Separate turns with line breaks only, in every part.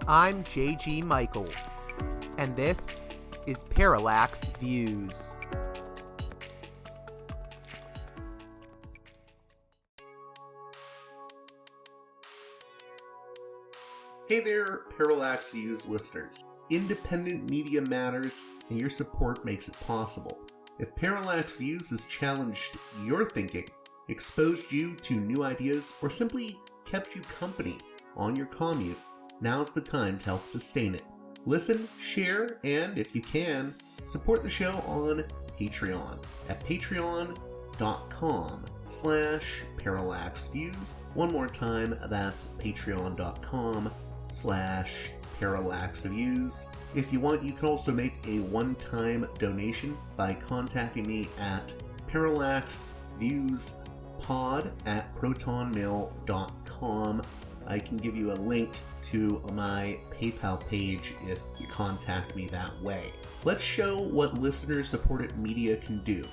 I'm JG Michael, and this is Parallax Views.
Hey there, Parallax Views listeners. Independent media matters, and your support makes it possible. If Parallax Views has challenged your thinking, exposed you to new ideas, or simply kept you company on your commute, now's the time to help sustain it. Listen, share, and if you can, support the show on Patreon at patreon.com/parallaxviews. One more time, that's patreon.com/parallaxviews. If you want, you can also make a one-time donation by contacting me at parallaxviewspod@protonmail.com. I can give you a link to my PayPal page if you contact me that way. Let's show what listener-supported media can do.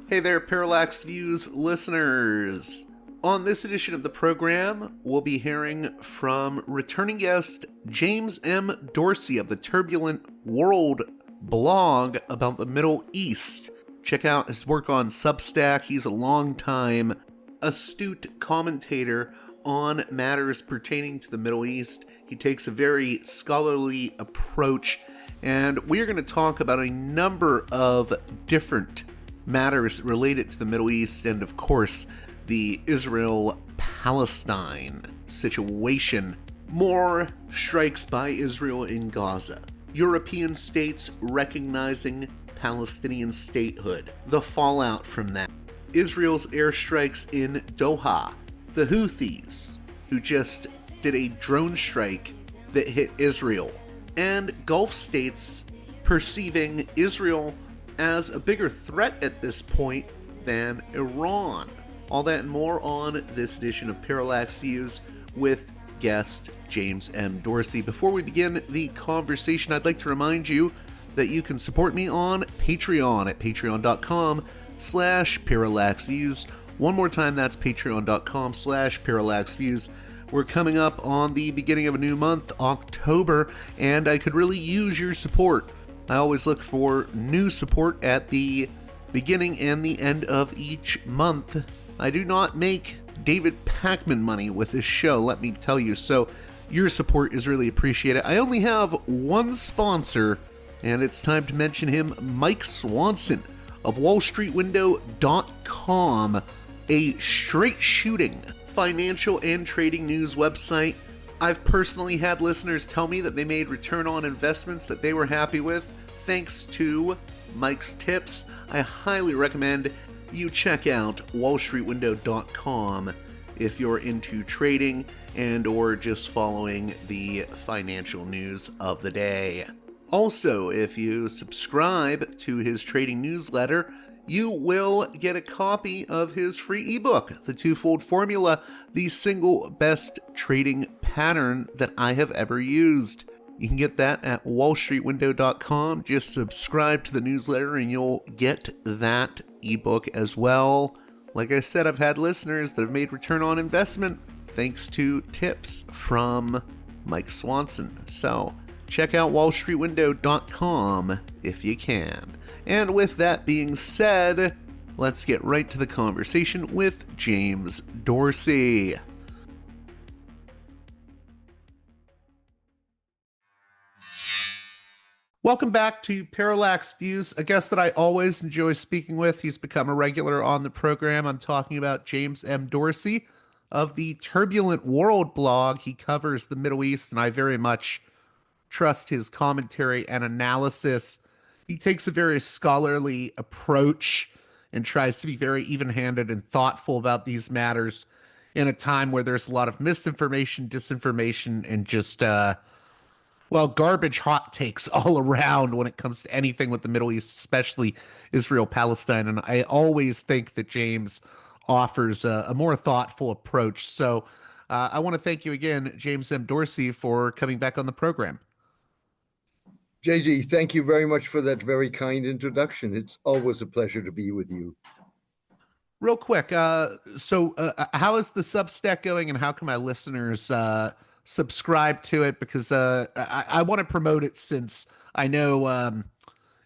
Hey there, Parallax Views listeners. On this edition of the program, we'll be hearing from returning guest James M. Dorsey of the Turbulent World blog about the Middle East. Check out his work on Substack. He's a longtime astute commentator on matters pertaining to the Middle East. He takes a very scholarly approach, and we're going to talk about a number of different matters related to the Middle East and, of course, the Israel Palestine situation. More strikes by Israel in Gaza. European states recognizing Palestinian statehood. The fallout from that. Israel's airstrikes in Doha. The Houthis, who just did a drone strike that hit Israel. And Gulf states perceiving Israel as a bigger threat at this point than Iran. All that and more on this edition of Parallax Views with guest James M. Dorsey. Before we begin the conversation, I'd like to remind you that you can support me on Patreon at patreon.com/parallaxviews. One more time, that's patreon.com/parallaxviews. We're coming up on the beginning of a new month, October, and I could really use your support. I always look for new support at the beginning and the end of each month. I do not make David Pakman money with this show, let me tell you, so your support is really appreciated. I only have one sponsor, and it's time to mention him, Mike Swanson of WallStreetWindow.com, a straight-shooting financial and trading news website. I've personally had listeners tell me that they made return on investments that they were happy with thanks to Mike's tips. I highly recommend you check out WallStreetWindow.com if you're into trading and or just following the financial news of the day. Also, if you subscribe to his trading newsletter, you will get a copy of his free ebook, The Twofold Formula, the single best trading pattern that I have ever used. You can get that at WallStreetWindow.com. Just subscribe to the newsletter and you'll get that ebook as well. Like I said, I've had listeners that have made return on investment thanks to tips from Mike Swanson. So check out WallStreetWindow.com if you can. And with that being said, let's get right to the conversation with James Dorsey. Welcome back to Parallax Views, a guest that I always enjoy speaking with. He's become a regular on the program. I'm talking about James M. Dorsey of the Turbulent World blog. He covers the Middle East, and I very much trust his commentary and analysis. He takes a very scholarly approach and tries to be very even-handed and thoughtful about these matters in a time where there's a lot of misinformation, disinformation, and just garbage hot takes all around when it comes to anything with the Middle East, especially Israel Palestine. And I always think that James offers a more thoughtful approach. So I want to thank you again, James M. Dorsey, for coming back on the program.
JG, thank you very much for that very kind introduction. It's always a pleasure to be with you.
real quick. How is the Substack going, and how can my listeners subscribe to it? Because I want to promote it since I know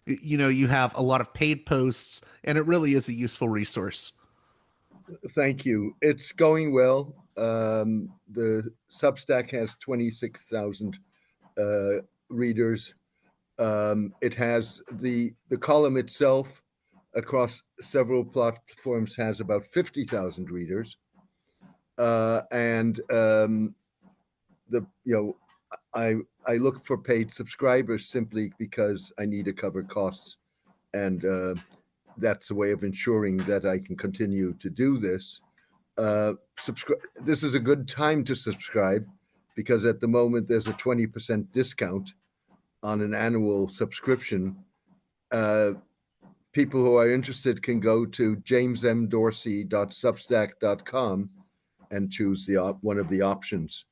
you have a lot of paid posts, and it really is a useful resource.
Thank you. It's going well. The Substack has 26,000 readers. It has the column itself across several platforms has about 50,000 readers. And the you know I look for paid subscribers simply because I need to cover costs, and that's a way of ensuring that I can continue to do this. This is a good time to subscribe because at the moment there's a 20% discount on an annual subscription. People who are interested can go to jamesmdorsey.substack.com and choose one of the options.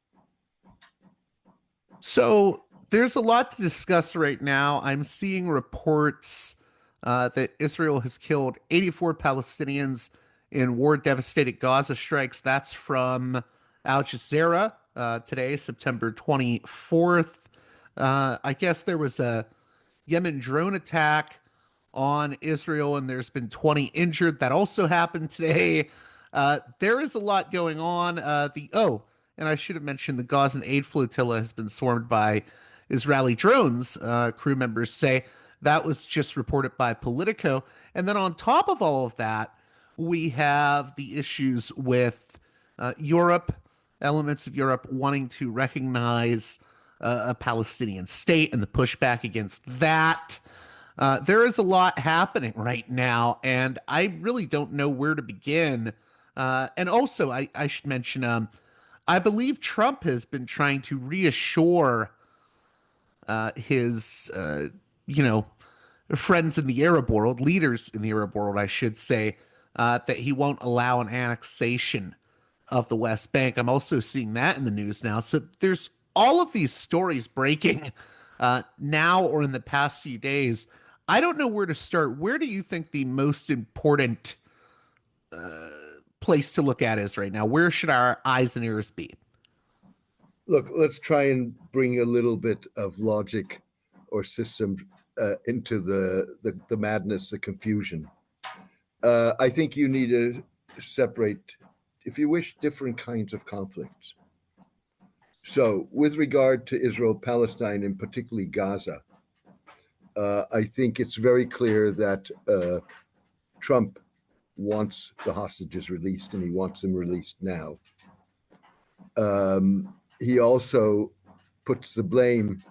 So there's a lot to discuss right now. I'm seeing reports that Israel has killed 84 Palestinians in war-devastated Gaza strikes. That's from Al Jazeera today, September 24th. I guess there was a Yemen drone attack on Israel, and there's been 20 injured. That also happened today. There is a lot going on. And I should have mentioned the Gazan aid flotilla has been swarmed by Israeli drones. Crew members say that was just reported by Politico. And then on top of all of that, we have the issues with Europe, elements of Europe wanting to recognize a Palestinian state and the pushback against that. There is a lot happening right now, and I really don't know where to begin. And also, I should mention, I believe Trump has been trying to reassure his, friends in the Arab world, leaders in the Arab world, I should say, that he won't allow an annexation of the West Bank. I'm also seeing that in the news now. So there's all of these stories breaking now or in the past few days. I don't know where to start. Where do you think the most important place to look at is right now? Where should our eyes and ears be?
Look, let's try and bring a little bit of logic or system into the madness, the confusion. I think you need to separate, if you wish, different kinds of conflicts. So with regard to Israel Palestine and particularly Gaza, I think it's very clear that Trump wants the hostages released, and he wants them released now. He also puts the blame,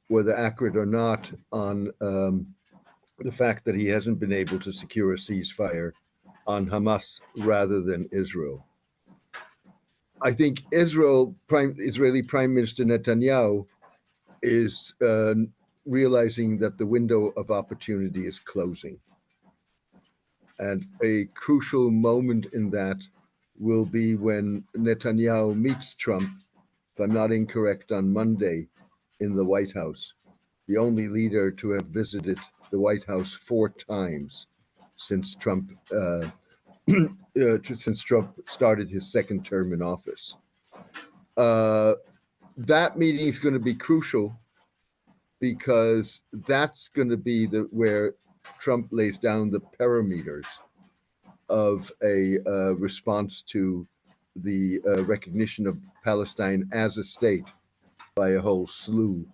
whether accurate or not, on the fact that he hasn't been able to secure a ceasefire on Hamas rather than Israel. I think Israeli Prime Minister Netanyahu is realizing that the window of opportunity is closing. And a crucial moment in that will be when Netanyahu meets Trump, if I'm not incorrect, on Monday in the White House, the only leader to have visited the White House 4 times since Trump started his second term in office. That meeting is going to be crucial because that's going to be where Trump lays down the parameters of a response to the recognition of Palestine as a state by a whole slew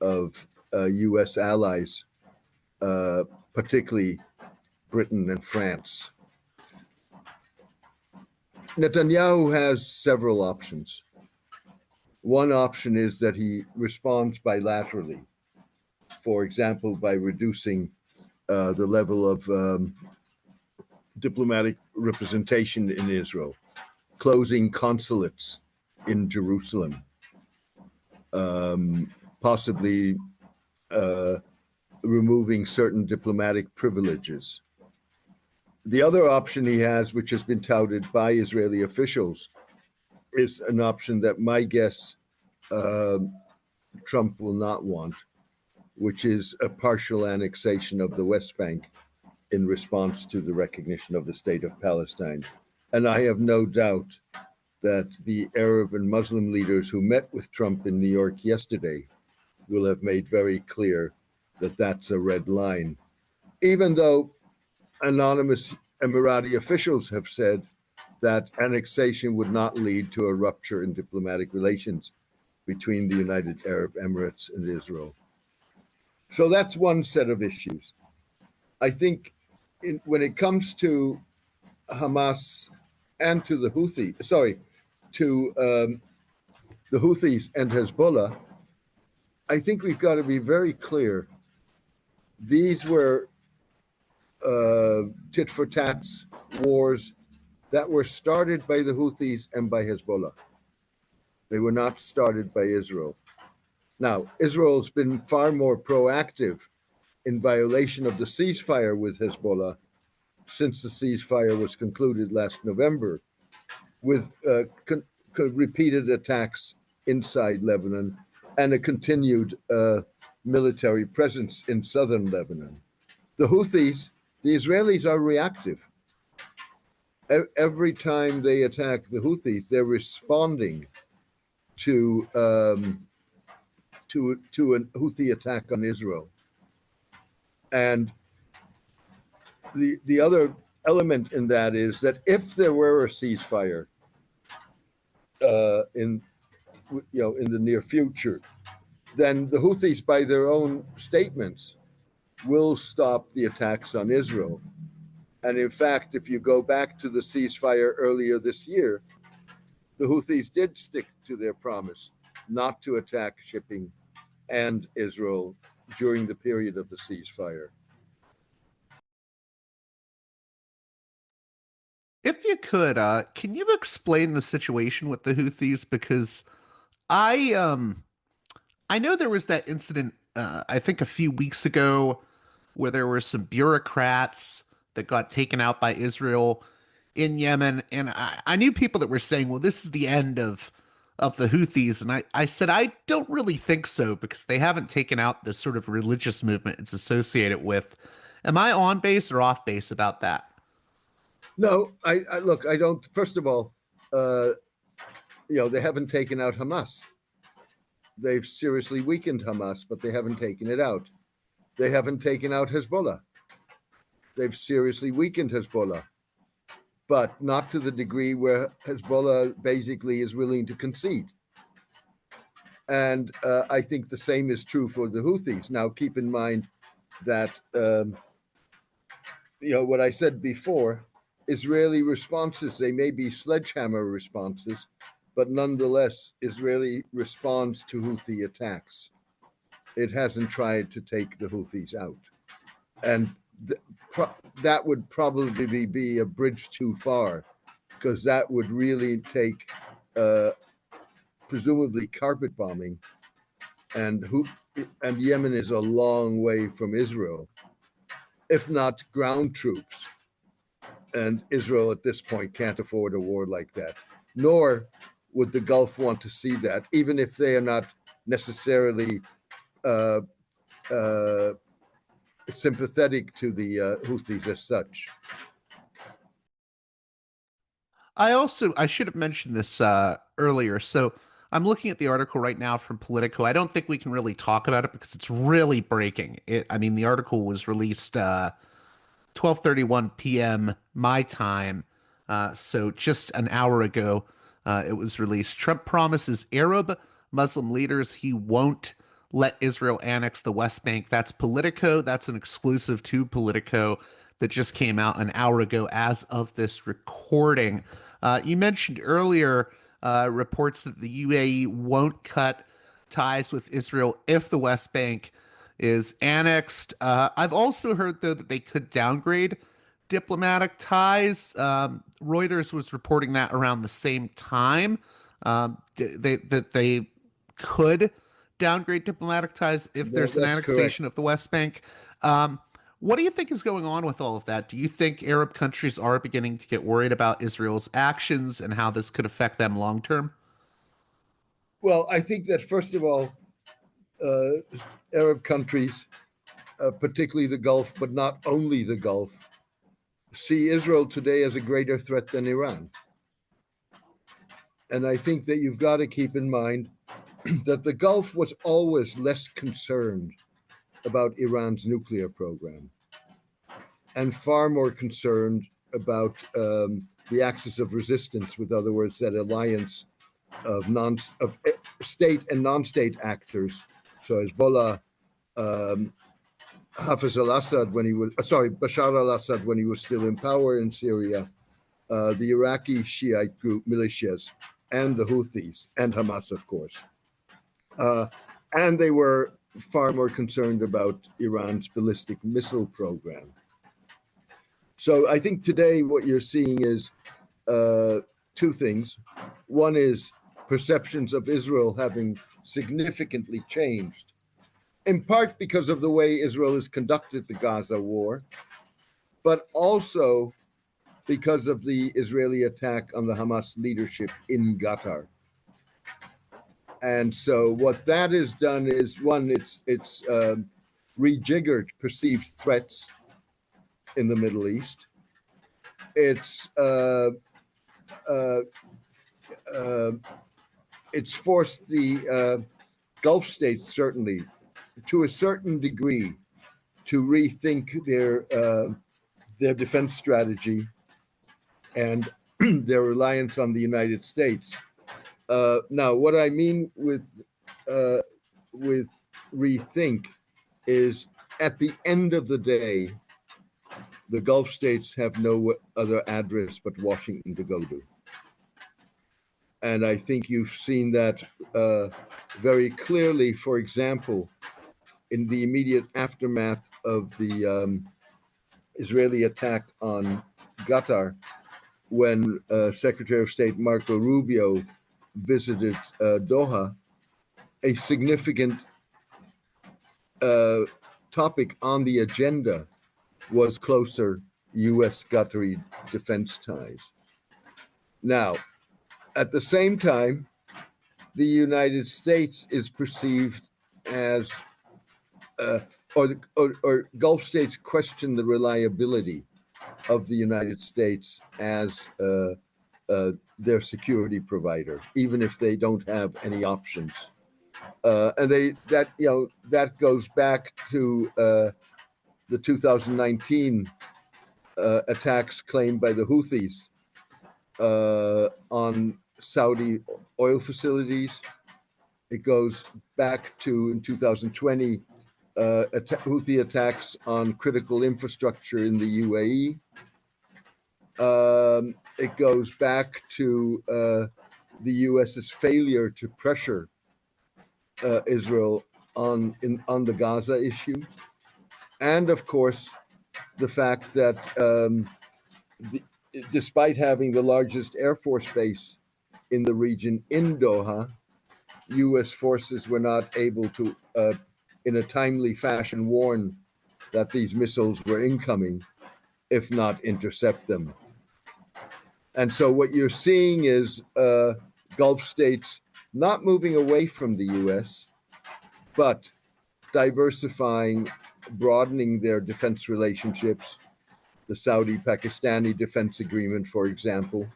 of U.S. allies, particularly Britain and France. Netanyahu has several options. One option is that he responds bilaterally, for example, by reducing the level of diplomatic representation in Israel, closing consulates in Jerusalem, possibly removing certain diplomatic privileges. The other option he has, which has been touted by Israeli officials, is an option that my guess Trump will not want, which is a partial annexation of the West Bank in response to the recognition of the state of Palestine. And I have no doubt that the Arab and Muslim leaders who met with Trump in New York yesterday will have made very clear that that's a red line, even though anonymous Emirati officials have said that annexation would not lead to a rupture in diplomatic relations between the United Arab Emirates and Israel. So that's one set of issues. I think when it comes to Hamas and to the Houthis and Hezbollah, I think we've got to be very clear. These were tit for tats wars that were started by the Houthis and by Hezbollah. They were not started by Israel. Now, Israel's been far more proactive in violation of the ceasefire with Hezbollah since the ceasefire was concluded last November, with repeated attacks inside Lebanon and a continued military presence in southern Lebanon. The Houthis, the Israelis are reactive. Every time they attack the Houthis, they're responding to an Houthi attack on Israel. And the other element in that is that if there were a ceasefire in the near future, then the Houthis, by their own statements, will stop the attacks on Israel. And in fact, if you go back to the ceasefire earlier this year, the Houthis did stick to their promise not to attack shipping and Israel during the period of the ceasefire.
If you could, can you explain the situation with the Houthis? Because I know there was that incident, I think a few weeks ago, where there were some bureaucrats that got taken out by Israel in Yemen, and I knew people that were saying, "Well, this is the end of the Houthis," and I said I don't really think so, because they haven't taken out the sort of religious movement it's associated with. Am I on base or off base about that?
No, I look, I don't. First of all, they haven't taken out Hamas. They've seriously weakened Hamas, but they haven't taken it out. They haven't taken out Hezbollah. They've seriously weakened Hezbollah, but not to the degree where Hezbollah basically is willing to concede. And I think the same is true for the Houthis. Now, keep in mind that, what I said before, Israeli responses, they may be sledgehammer responses, but nonetheless, Israeli responds to Houthi attacks. It hasn't tried to take the Houthis out. And that would probably be a bridge too far, because that would really take presumably carpet bombing, and Yemen is a long way from Israel, if not ground troops. And Israel at this point can't afford a war like that, nor would the Gulf want to see that, even if they are not necessarily sympathetic to the Houthis as such.
I should have mentioned this earlier. So I'm looking at the article right now from Politico. I don't think we can really talk about it because it's really breaking. The article was released 12:31 p.m. my time, so just an hour ago. It was released. Trump promises Arab Muslim leaders he won't let Israel annex the West Bank. That's Politico. That's an exclusive to Politico that just came out an hour ago as of this recording. You mentioned earlier reports that the UAE won't cut ties with Israel if the West Bank is annexed. I've also heard, though, that they could downgrade diplomatic ties. Reuters was reporting that around the same time, that they could downgrade diplomatic ties if there's an annexation of the West Bank. What do you think is going on with all of that? Do you think Arab countries are beginning to get worried about Israel's actions and how this could affect them long term?
Well, I think that, first of all, Arab countries, particularly the Gulf, but not only the Gulf, see Israel today as a greater threat than Iran. And I think that you've got to keep in mind that the Gulf was always less concerned about Iran's nuclear program and far more concerned about the axis of resistance, with other words, that alliance of state and non-state actors. So Hezbollah, Hafez al-Assad Bashar al-Assad when he was still in power in Syria, the Iraqi Shiite group militias, and the Houthis, and Hamas, of course. And they were far more concerned about Iran's ballistic missile program. So I think today what you're seeing is two things. One is perceptions of Israel having significantly changed, in part because of the way Israel has conducted the Gaza war, but also because of the Israeli attack on the Hamas leadership in Qatar. And so what that has done is, one, it's rejiggered perceived threats in the Middle East. It's forced the Gulf states, certainly, to a certain degree, to rethink their defense strategy and their reliance on the United States. Now, what I mean with rethink is, at the end of the day, the Gulf states have no other address but Washington to go to. And I think you've seen that very clearly, for example, in the immediate aftermath of the Israeli attack on Qatar, when Secretary of State Marco Rubio visited Doha. A significant topic on the agenda was closer U.S.-Qatari defense ties. Now, at the same time, the United States is perceived as, or Gulf states question the reliability of the United States as their security provider, even if they don't have any options. And that goes back to the 2019 attacks claimed by the Houthis on Saudi oil facilities. It goes back to, in 2020, Houthi attacks on critical infrastructure in the UAE. It goes back to the US's failure to pressure Israel on the Gaza issue, and of course the fact that despite having the largest Air Force base in the region in Doha, U.S. forces were not able to, in a timely fashion, warn that these missiles were incoming, if not intercept them. And so what you're seeing is Gulf states not moving away from the U.S., but diversifying, broadening their defense relationships, the Saudi-Pakistani defense agreement, for example.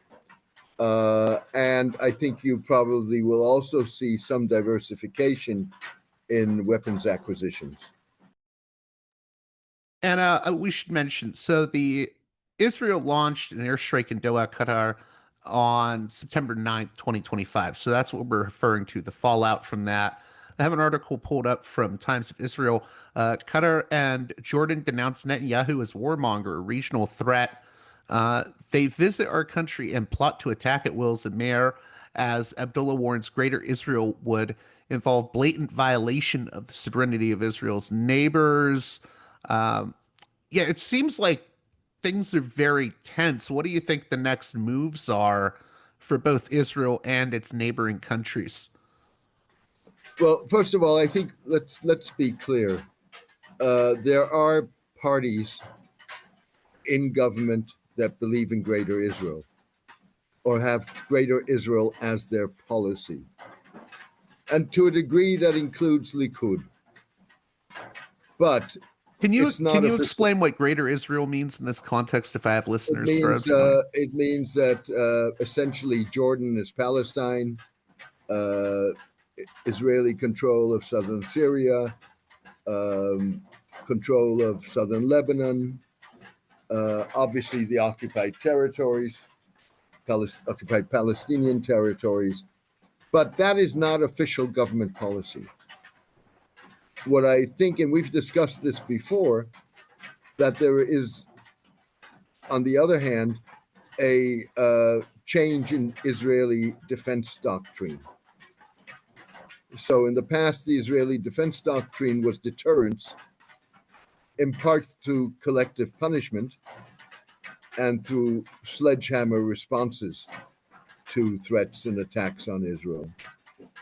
And I think you probably will also see some diversification in weapons acquisitions.
And we should mention, so Israel launched an airstrike in Doha, Qatar on September 9th, 2025. So that's what we're referring to, the fallout from that. I have an article pulled up from Times of Israel. Qatar and Jordan denounced Netanyahu as warmonger, a regional threat. They visit our country and plot to attack at wills and Meir, as Abdullah warns Greater Israel would involve blatant violation of the sovereignty of Israel's neighbors. Yeah, it seems like things are very tense. What do you think the next moves are for both Israel and its neighboring countries?
Well, first of all, I think let's be clear. There are parties in government that believe in Greater Israel or have Greater Israel as their policy. And to a degree that includes Likud. But it's
can
not
you
official.
explain what Greater Israel means in this context if I have
It
listeners that are
means
unfamiliar?
that essentially Jordan is Palestine, uh, Israeli control of southern Syria, um, control of southern Lebanon, obviously the occupied territories, occupied Palestinian territories, but that is not official government policy. What I think, and we've discussed this before, that there is, on the other hand, a change in Israeli defense doctrine. So in the past, the Israeli defense doctrine was deterrence, in part through collective punishment and through sledgehammer responses to threats and attacks on Israel.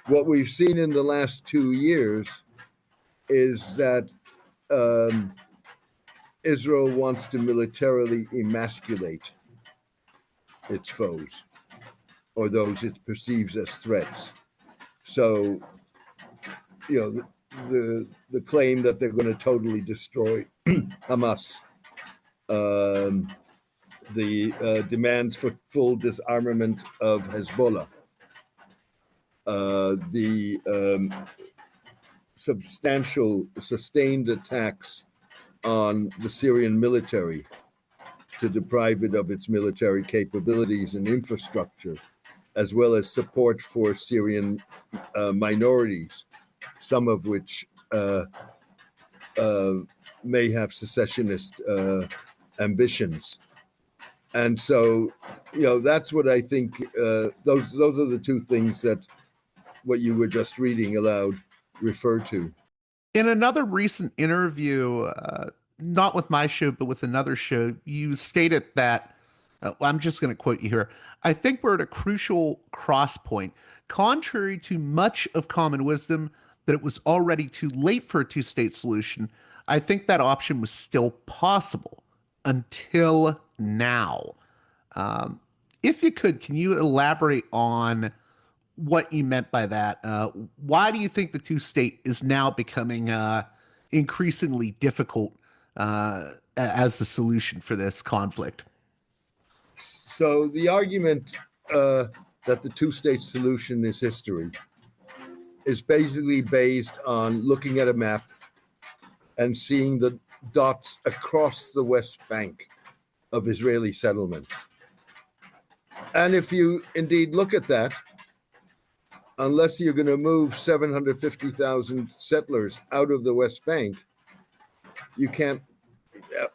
What we've seen in the last 2 years is that Israel wants to militarily emasculate its foes or those it perceives as threats. So, you know, the claim that they're going to totally destroy Hamas, the demands for full disarmament of Hezbollah, the substantial sustained attacks on the Syrian military to deprive it of its military capabilities and infrastructure, as well as support for Syrian minorities, some of which may have secessionist ambitions. And so, you know, that's what I think. Those are the two things that what you were just reading aloud refer to.
In another recent interview, not with my show, but with another show, you stated that, I'm just going to quote you here. I think we're at a crucial cross point. Contrary to much of common wisdom that it was already too late for a two-state solution, I think that option was still possible until now. Um, if you could, can you elaborate on what you meant by that? Why do you think the two-state is now becoming increasingly difficult as the solution for this conflict?
So the argument that the two-state solution is history is basically based on looking at a map and seeing the dots across the West Bank of Israeli settlements. And if you indeed look at that, unless you're going to move 750,000 settlers out of the West Bank, you can't,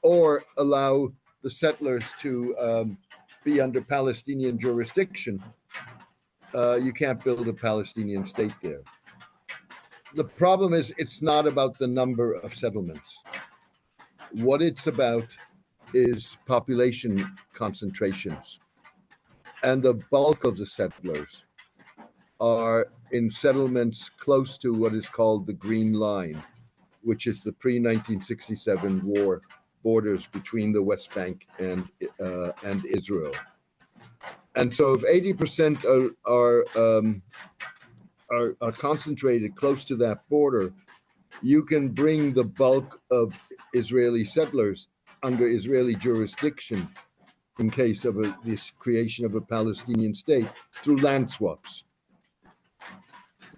or allow the settlers to be under Palestinian jurisdiction, you can't build a Palestinian state there. The problem is it's not about the number of settlements. What it's about is population concentrations. And the bulk of the settlers are in settlements close to what is called the Green Line, which is the pre-1967 war borders between the West Bank and Israel. And so if 80% are concentrated close to that border, you can bring the bulk of Israeli settlers under Israeli jurisdiction in case of this creation of a Palestinian state through land swaps.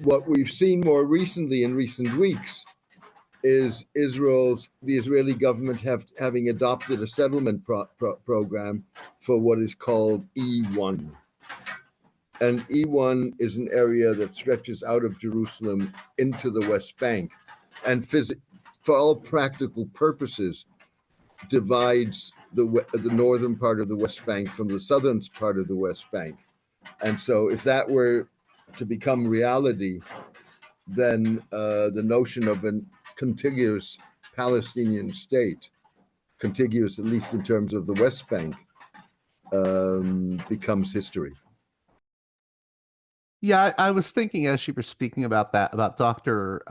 What we've seen more recently in recent weeks is the Israeli government having adopted a settlement program for what is called E1. And E1 is an area that stretches out of Jerusalem into the West Bank and for all practical purposes divides the northern part of the West Bank from the southern part of the West Bank. And so if that were to become reality, then the notion of a contiguous Palestinian state, contiguous at least in terms of the West Bank, becomes history.
Yeah, I was thinking as you were speaking about that, about Dr.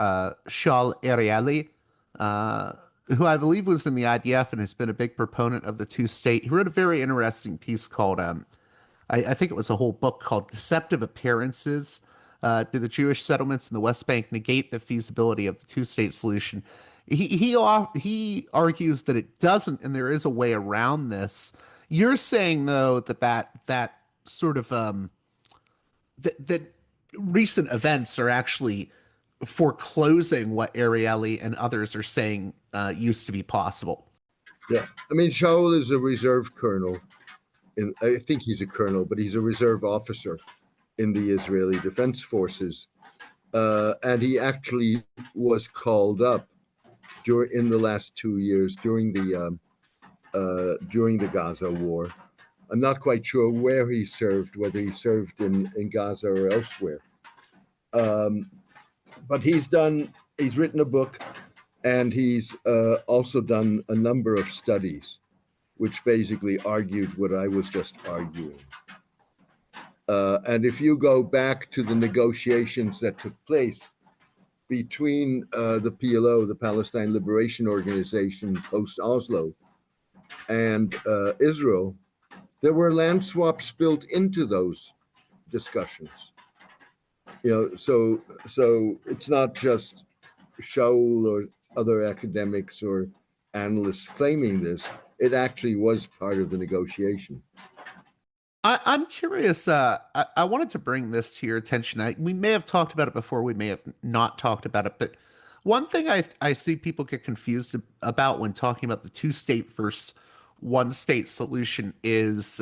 Shal Arieli, who I believe was in the IDF and has been a big proponent of the two-state. He wrote a very interesting piece called, I think it was a whole book called Deceptive Appearances. Do the Jewish settlements in the West Bank negate the feasibility of the two-state solution? He argues that it doesn't, and there is a way around this. You're saying though that sort of that recent events are actually foreclosing what Ariely and others are saying used to be possible.
Yeah, I mean, Shaul is a reserve colonel. I think he's a colonel, but he's a reserve officer in the Israeli Defense Forces, and he actually was called up in the last 2 years during the Gaza war. I'm not quite sure where he served, whether he served in Gaza or elsewhere. But he's written a book, and he's also done a number of studies, which basically argued what I was just arguing. And if you go back to the negotiations that took place between the PLO, the Palestine Liberation Organization, post-Oslo, and Israel, there were land swaps built into those discussions. So it's not just Shaul or other academics or analysts claiming this. It actually was part of the negotiation.
I'm curious. I wanted to bring this to your attention. We may have talked about it before. We may have not talked about it. But one thing I see people get confused about when talking about the two-state versus one-state solution is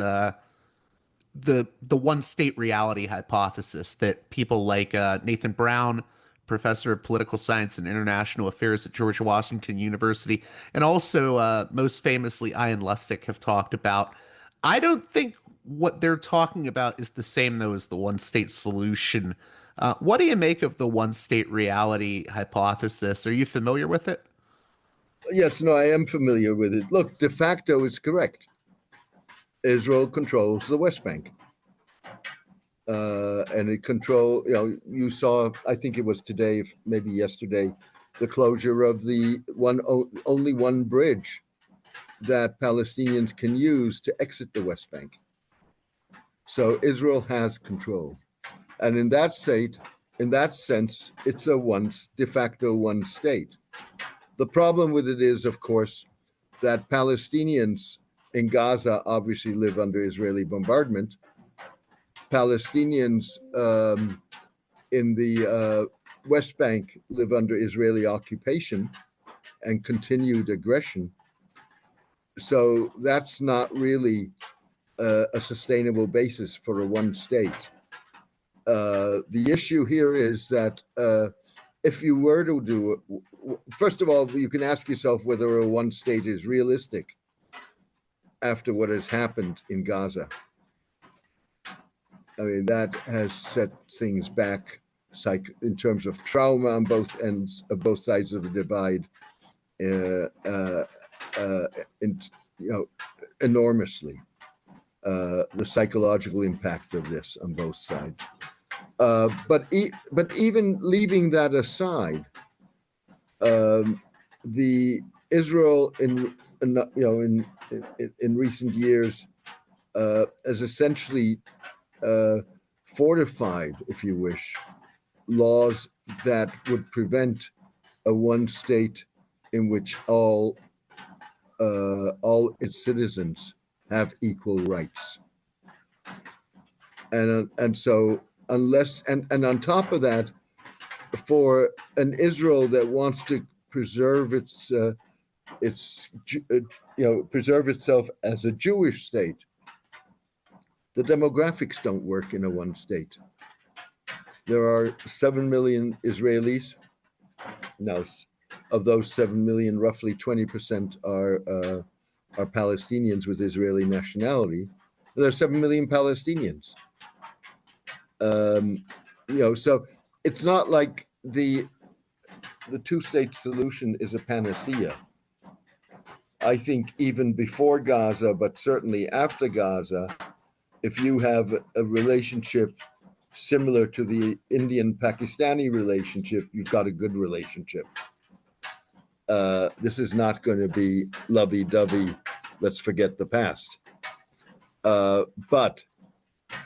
the one-state reality hypothesis that people like Nathan Brown, professor of political science and international affairs at George Washington University, and also most famously Ian Lustig have talked about. I don't think what they're talking about is the same, though, as the one-state solution. What do you make of the one-state reality hypothesis? Are you familiar with it?
Yes, no, I am familiar with it. Look, de facto is correct. Israel controls the West Bank. And it you saw, I think it was today, maybe yesterday, the closure of the only one bridge that Palestinians can use to exit the West Bank. So Israel has control. And in that sense, it's a de facto one state. The problem with it is, of course, that Palestinians in Gaza obviously live under Israeli bombardment. Palestinians in the West Bank live under Israeli occupation and continued aggression. So that's not really a sustainable basis for a one state. The issue here is that if you were to do it, first of all, you can ask yourself whether a one state is realistic after what has happened in Gaza. I mean, that has set things back in terms of trauma on both ends of both sides of the divide, enormously. The psychological impact of this on both sides. But even leaving that aside, the Israel in recent years has essentially fortified, if you wish, laws that would prevent a one state in which all its citizens have equal rights. And so unless and on top of that, for an Israel that wants to preserve preserve itself as a Jewish state, the demographics don't work in a one state. There are 7 million Israelis. Now, of those 7 million, roughly 20% are Palestinians with Israeli nationality. And there are 7 million Palestinians. So it's not like the two-state solution is a panacea. I think even before Gaza, but certainly after Gaza, if you have a relationship similar to the Indian-Pakistani relationship, you've got a good relationship. This is not going to be lovey-dovey, let's forget the past. But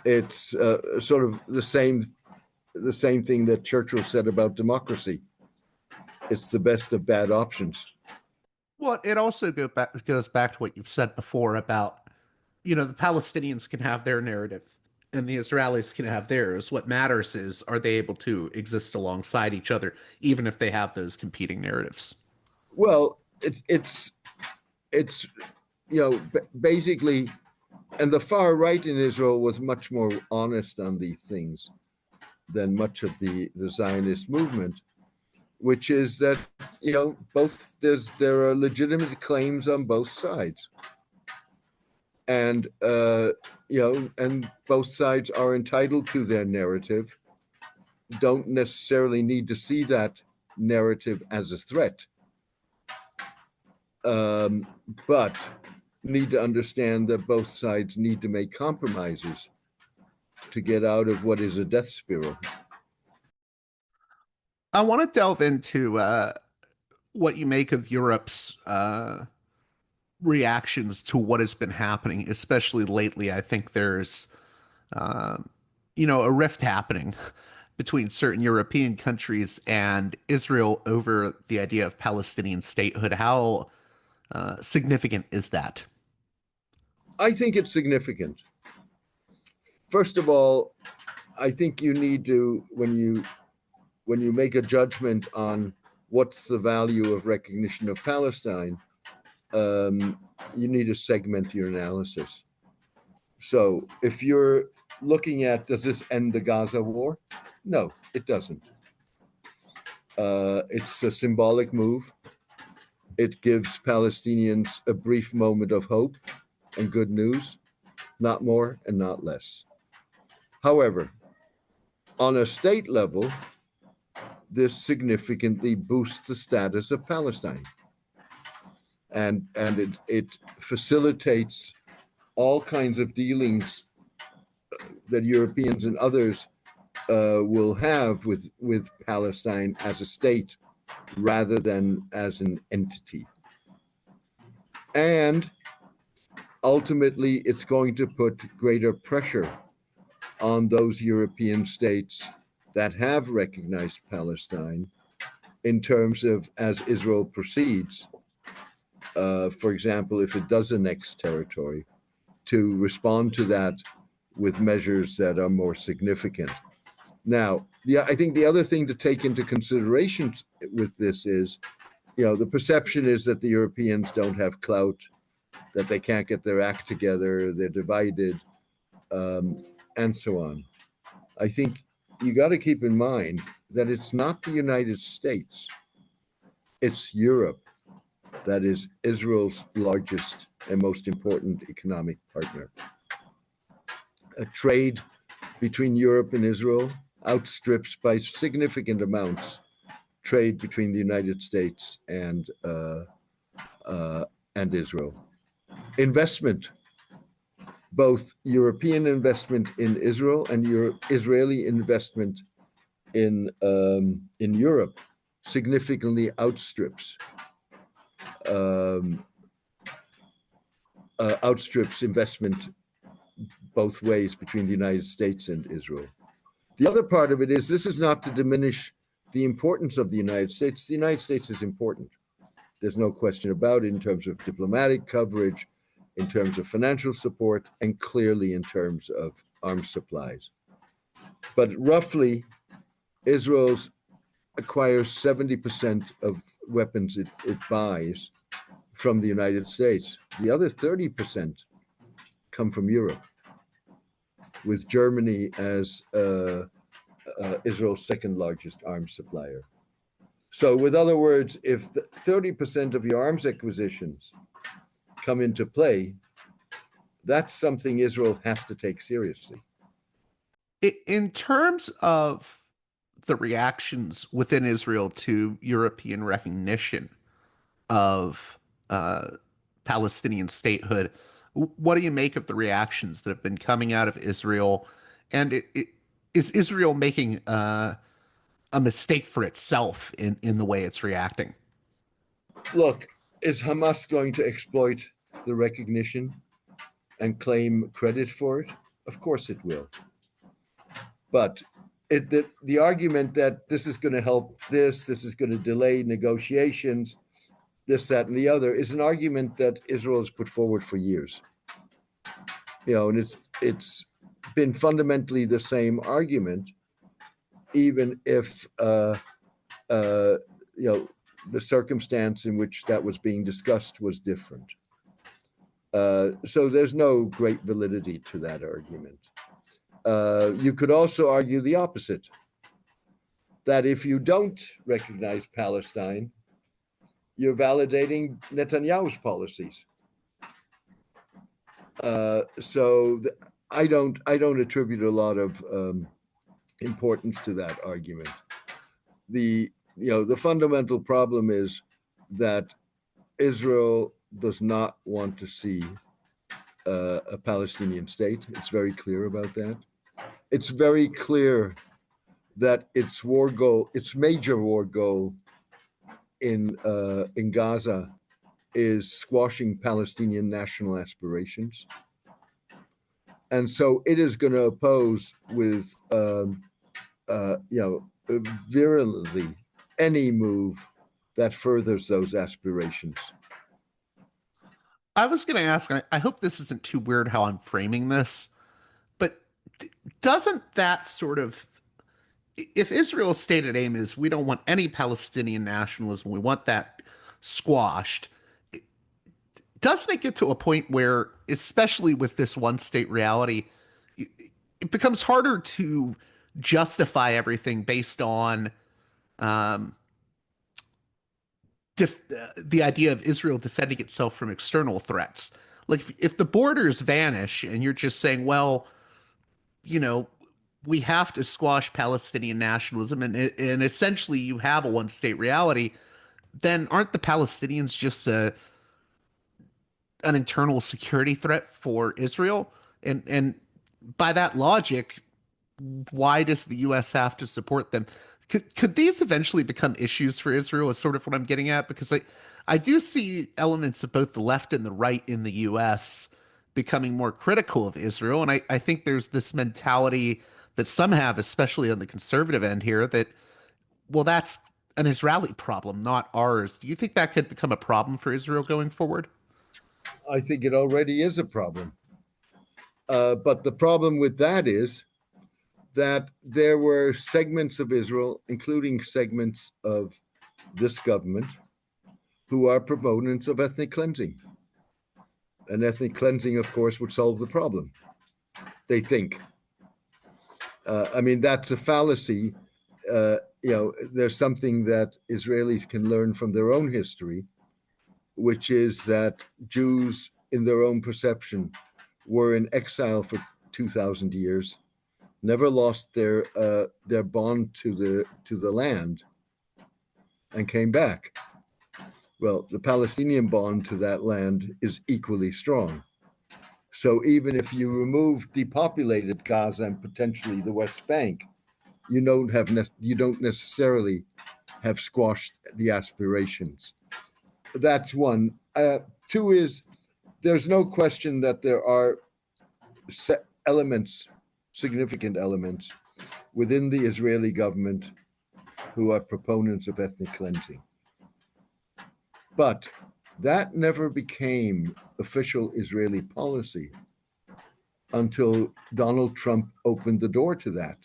it's sort of the same thing that Churchill said about democracy. it's the best of bad options.
Well, it also goes back to what you've said before about, the Palestinians can have their narrative and the Israelis can have theirs. What matters is, are they able to exist alongside each other, even if they have those competing narratives?
Well, it's basically, and the far right in Israel was much more honest on these things than much of the Zionist movement, which is that there are legitimate claims on both sides, and and both sides are entitled to their narrative. Don't necessarily need to see that narrative as a threat, but need to understand that both sides need to make compromises to get out of what is a death spiral.
I want to delve into what you make of Europe's reactions to what has been happening, especially lately. I think there's, a rift happening between certain European countries and Israel over the idea of Palestinian statehood. How significant is that?
I think it's significant. First of all, I think you need to, when you make a judgment on what's the value of recognition of Palestine, you need to segment your analysis. So if you're looking at, does this end the Gaza war? No, it doesn't. It's a symbolic move. It gives Palestinians a brief moment of hope and good news, not more and not less. However, on a state level, this significantly boosts the status of Palestine. And it facilitates all kinds of dealings that Europeans and others will have with Palestine as a state rather than as an entity. And ultimately, it's going to put greater pressure on those European states that have recognized Palestine in terms of, as Israel proceeds, for example, if it does annex territory, to respond to that with measures that are more significant. Now, I think the other thing to take into consideration with this is, the perception is that the Europeans don't have clout, that they can't get their act together, they're divided, and so on. I think you got to keep in mind that it's not the United States, it's Europe that is Israel's largest and most important economic partner. A trade between Europe and Israel outstrips by significant amounts trade between the United States and Israel. Investment, both European investment in Israel and Israeli investment in Europe, significantly outstrips investment both ways between the United States and Israel. The other part of it is, this is not to diminish the importance of the United States. The United States is important. There's no question about it, in terms of diplomatic coverage, in terms of financial support, and clearly in terms of arms supplies. But roughly, Israel acquires 70% of weapons it buys from the United States. The other 30% come from Europe, with Germany as Israel's second largest arms supplier. So, with other words, if 30% of your arms acquisitions come into play, that's something Israel has to take seriously.
In terms of the reactions within Israel to European recognition of Palestinian statehood, what do you make of the reactions that have been coming out of Israel? And is Israel making a mistake for itself in the way it's reacting?
Look, is Hamas going to exploit the recognition and claim credit for it? Of course it will. But the argument that this is going to help this is going to delay negotiations, this, that, and the other, is an argument that Israel has put forward for years. And it's been fundamentally the same argument, even if the circumstance in which that was being discussed was different. So there's no great validity to that argument. You could also argue the opposite, that if you don't recognize Palestine, you're validating Netanyahu's policies. I don't attribute a lot of importance to that argument. The fundamental problem is that Israel does not want to see a Palestinian state. It's very clear about that. It's very clear that its major war goal in Gaza is squashing Palestinian national aspirations. And so it is going to oppose with virulently any move that furthers those aspirations.
I was going to ask, I hope this isn't too weird how I'm framing this, but doesn't that sort of, if Israel's stated aim is we don't want any Palestinian nationalism, we want that squashed, doesn't it get to a point where, especially with this one state reality, it becomes harder to justify everything based on the idea of Israel defending itself from external threats? Like if the borders vanish and you're just saying, well, you know, we have to squash Palestinian nationalism and essentially you have a one state reality, then aren't the Palestinians just an internal security threat for Israel? And by that logic, why does the US have to support them? Could these eventually become issues for Israel is sort of what I'm getting at, because I do see elements of both the left and the right in the US becoming more critical of Israel. And I think there's this mentality that some have, especially on the conservative end here, that, well, that's an Israeli problem, not ours. Do you think that could become a problem for Israel going forward?
I think it already is a problem. But the problem with that is that there were segments of Israel, including segments of this government, who are proponents of ethnic cleansing. And ethnic cleansing, of course, would solve the problem, they think. That's a fallacy. There's something that Israelis can learn from their own history, which is that Jews, in their own perception, were in exile for 2,000 years, never lost their bond to the land, and came back. Well, the Palestinian bond to that land is equally strong. So even if you remove depopulated Gaza and potentially the West Bank, you don't necessarily have squashed the aspirations. That's one. Two is, there's no question that there are significant elements within the Israeli government who are proponents of ethnic cleansing. But that never became official Israeli policy until Donald Trump opened the door to that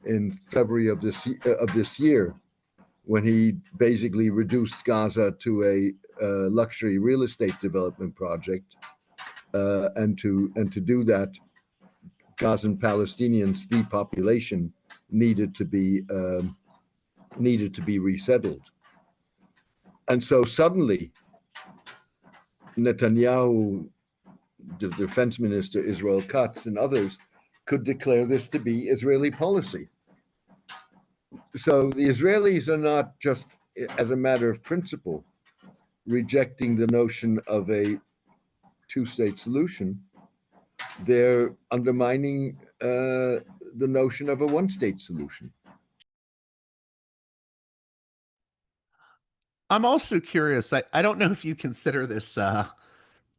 in February of this year, when he basically reduced Gaza to a luxury real estate development project, and to do that, Gazan Palestinians, the population, needed to be resettled. And so suddenly, Netanyahu, the defense minister, Israel Katz, and others could declare this to be Israeli policy. So the Israelis are not just, as a matter of principle, rejecting the notion of a two-state solution. They're undermining the notion of a one-state solution.
I'm also curious. I don't know if you consider this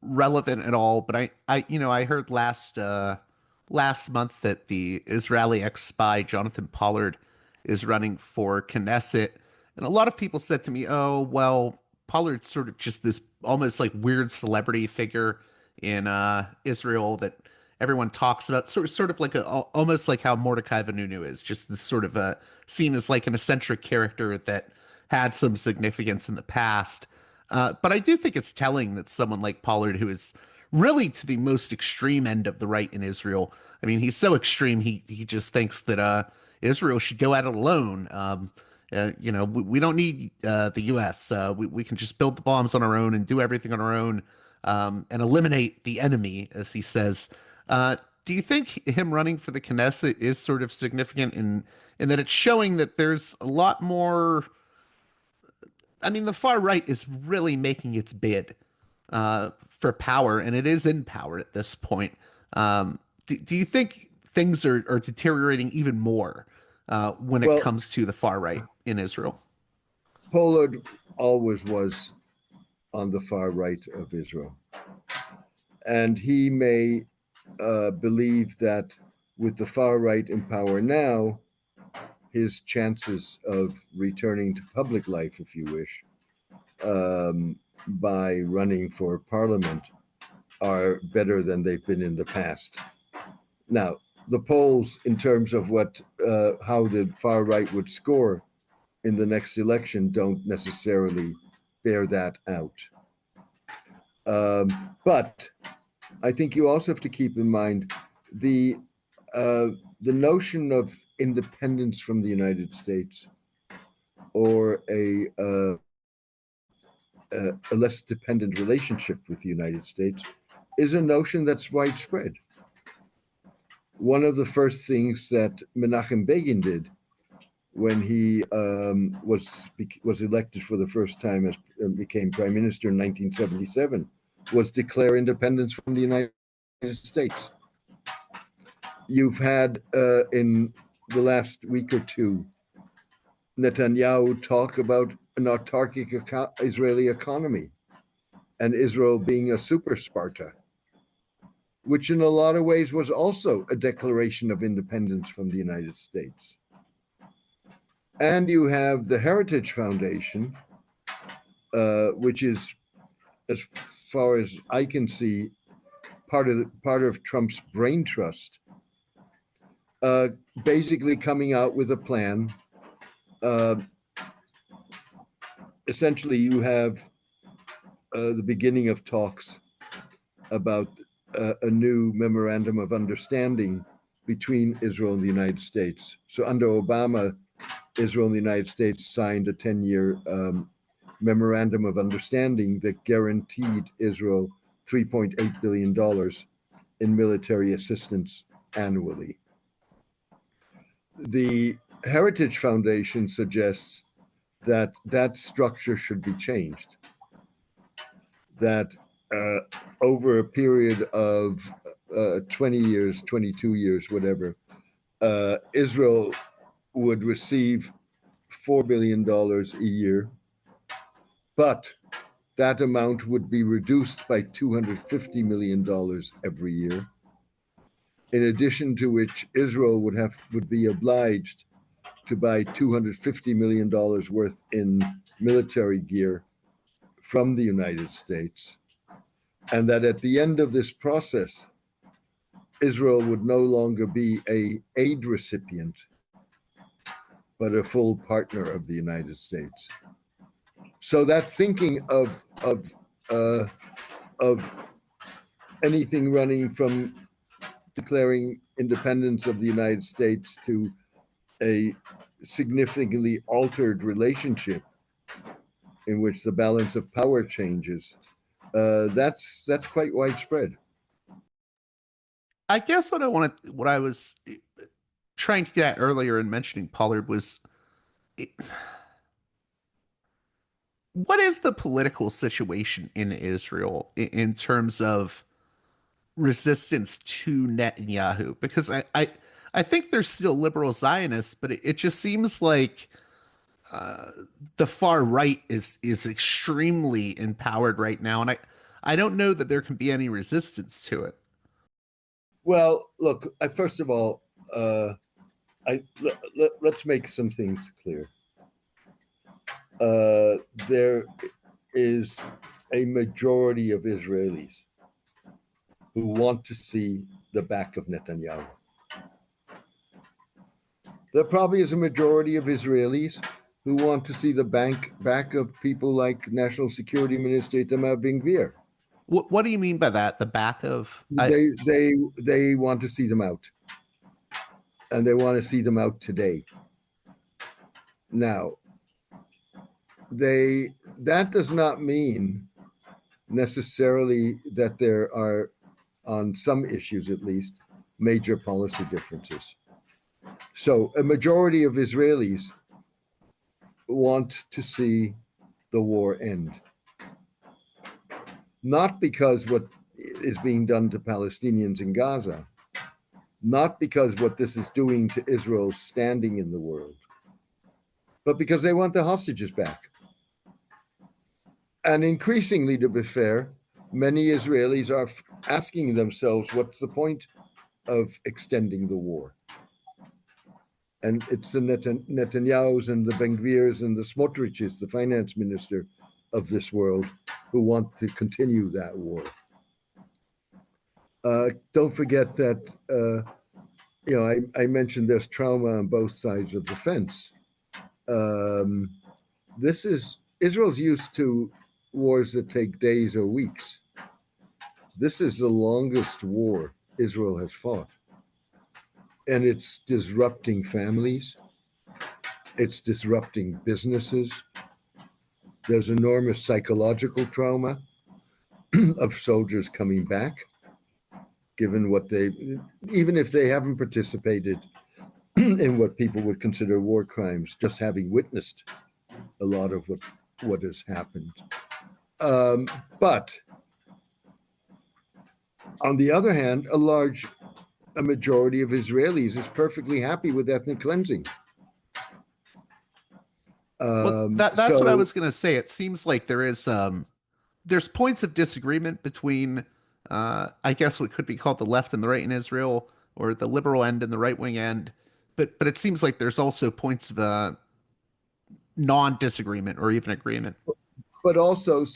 relevant at all, but I heard last last month that the Israeli ex-spy Jonathan Pollard is running for Knesset, and a lot of people said to me, "Oh, well, Pollard's sort of just this almost like weird celebrity figure in Israel that everyone talks about, sort of like almost like how Mordecai Vanunu is, just this sort of seen as like an eccentric character that had some significance in the past." But I do think it's telling that someone like Pollard, who is really to the most extreme end of the right in Israel, I mean, he's so extreme he just thinks that Israel should go at it alone. We don't need the U.S. We can just build the bombs on our own and do everything on our own, and eliminate the enemy, as he says. Do you think him running for the Knesset is sort of significant in that it's showing that there's a lot more? I mean, the far right is really making its bid for power, and it is in power at this point. Do you think things are deteriorating even more when it
Well,
comes to the far right in Israel?
Pollard always was on the far right of Israel. And he may believe that with the far right in power now, his chances of returning to public life, if you wish, by running for parliament are better than they've been in the past. Now, the polls in terms of how the far right would score in the next election don't necessarily bear that out. But I think you also have to keep in mind the notion of independence from the United States, or a less dependent relationship with the United States, is a notion that's widespread. One of the first things that Menachem Begin did when he was elected for the first time as became prime minister in 1977 was declare independence from the United States. You've had in the last week or two Netanyahu talk about an autarkic Israeli economy and Israel being a super Sparta, which in a lot of ways was also a declaration of independence from the United States. And you have the Heritage Foundation, which is, as far as I can see, part of Trump's brain trust, basically coming out with a plan. Essentially, you have the beginning of talks about a new memorandum of understanding between Israel and the United States. So under Obama, Israel and the United States signed a 10-year memorandum of understanding that guaranteed Israel $3.8 billion in military assistance annually. The Heritage Foundation suggests that that structure should be changed, that over a period of 20 years, 22 years, whatever, Israel would receive $4 billion a year, but that amount would be reduced by $250 million every year, in addition to which Israel would be obliged to buy $250 million worth in military gear from the United States, and that at the end of this process, Israel would no longer be an aid recipient, but a full partner of the United States. So that thinking of anything running from declaring independence of the United States to a significantly altered relationship in which the balance of power changes, that's quite widespread.
I guess what I was trying to get at earlier in mentioning Pollard was, what is the political situation in Israel in terms of resistance to Netanyahu? Because I think there's still liberal Zionists, but it just seems like the far right is extremely empowered right now, and I don't know that there can be any resistance to it.
Well, look, first of all, let's make some things clear. There is a majority of Israelis who want to see the back of Netanyahu. There probably is a majority of Israelis who want to see the back of people like National Security Minister Itamar Ben-Gvir.
What do you mean by that? The back of
They want to see them out, and they want to see them out today. Now, that does not mean necessarily that there are, on some issues at least, major policy differences. So a majority of Israelis want to see the war end. Not because what is being done to Palestinians in Gaza, not because what this is doing to Israel's standing in the world, but because they want the hostages back. And increasingly, to be fair, many Israelis are asking themselves, what's the point of extending the war? And it's the Netanyahus and the Ben-Gvirs and the Smotriches, the finance minister of this world, who want to continue that war. Don't forget that, I mentioned there's trauma on both sides of the fence. Israel's used to wars that take days or weeks. This is the longest war Israel has fought. And it's disrupting families. It's disrupting businesses. There's enormous psychological trauma of soldiers coming back, given even if they haven't participated in what people would consider war crimes, just having witnessed a lot of what has happened. But on the other hand, a majority of Israelis is perfectly happy with ethnic cleansing.
that's what I was going to say. It seems like there's points of disagreement between, I guess what could be called the left and the right in Israel, or the liberal end and the right wing end. But it seems like there's also points of non-disagreement or even agreement.
But also,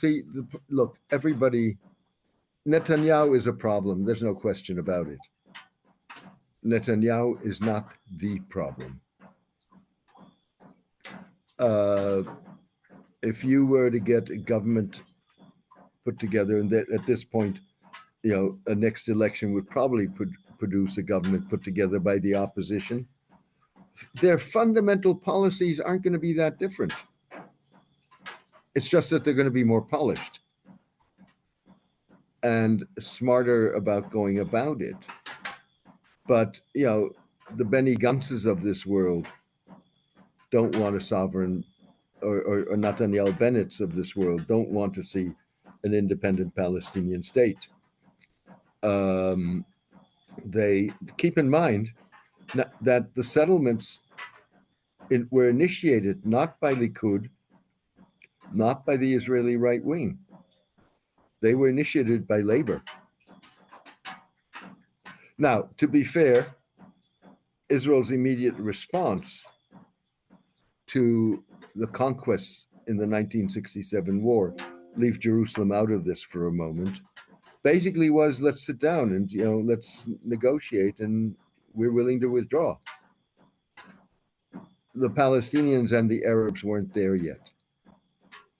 look, Netanyahu is a problem. There's no question about it. Netanyahu is not the problem. If you were to get a government put together, and that at this point, a next election would probably produce a government put together by the opposition, their fundamental policies aren't going to be that different. It's just that they're going to be more polished and smarter about going about it. But, the Benny Gantzes of this world don't want a sovereign, or Netanyahu Bennett's of this world don't want to see an independent Palestinian state. They keep in mind that the settlements were initiated not by Likud, not by the Israeli right wing. They were initiated by labor. Now, to be fair, Israel's immediate response to the conquests in the 1967 war, leave Jerusalem out of this for a moment, basically was, let's sit down and let's negotiate, and we're willing to withdraw. The Palestinians and the Arabs weren't there yet.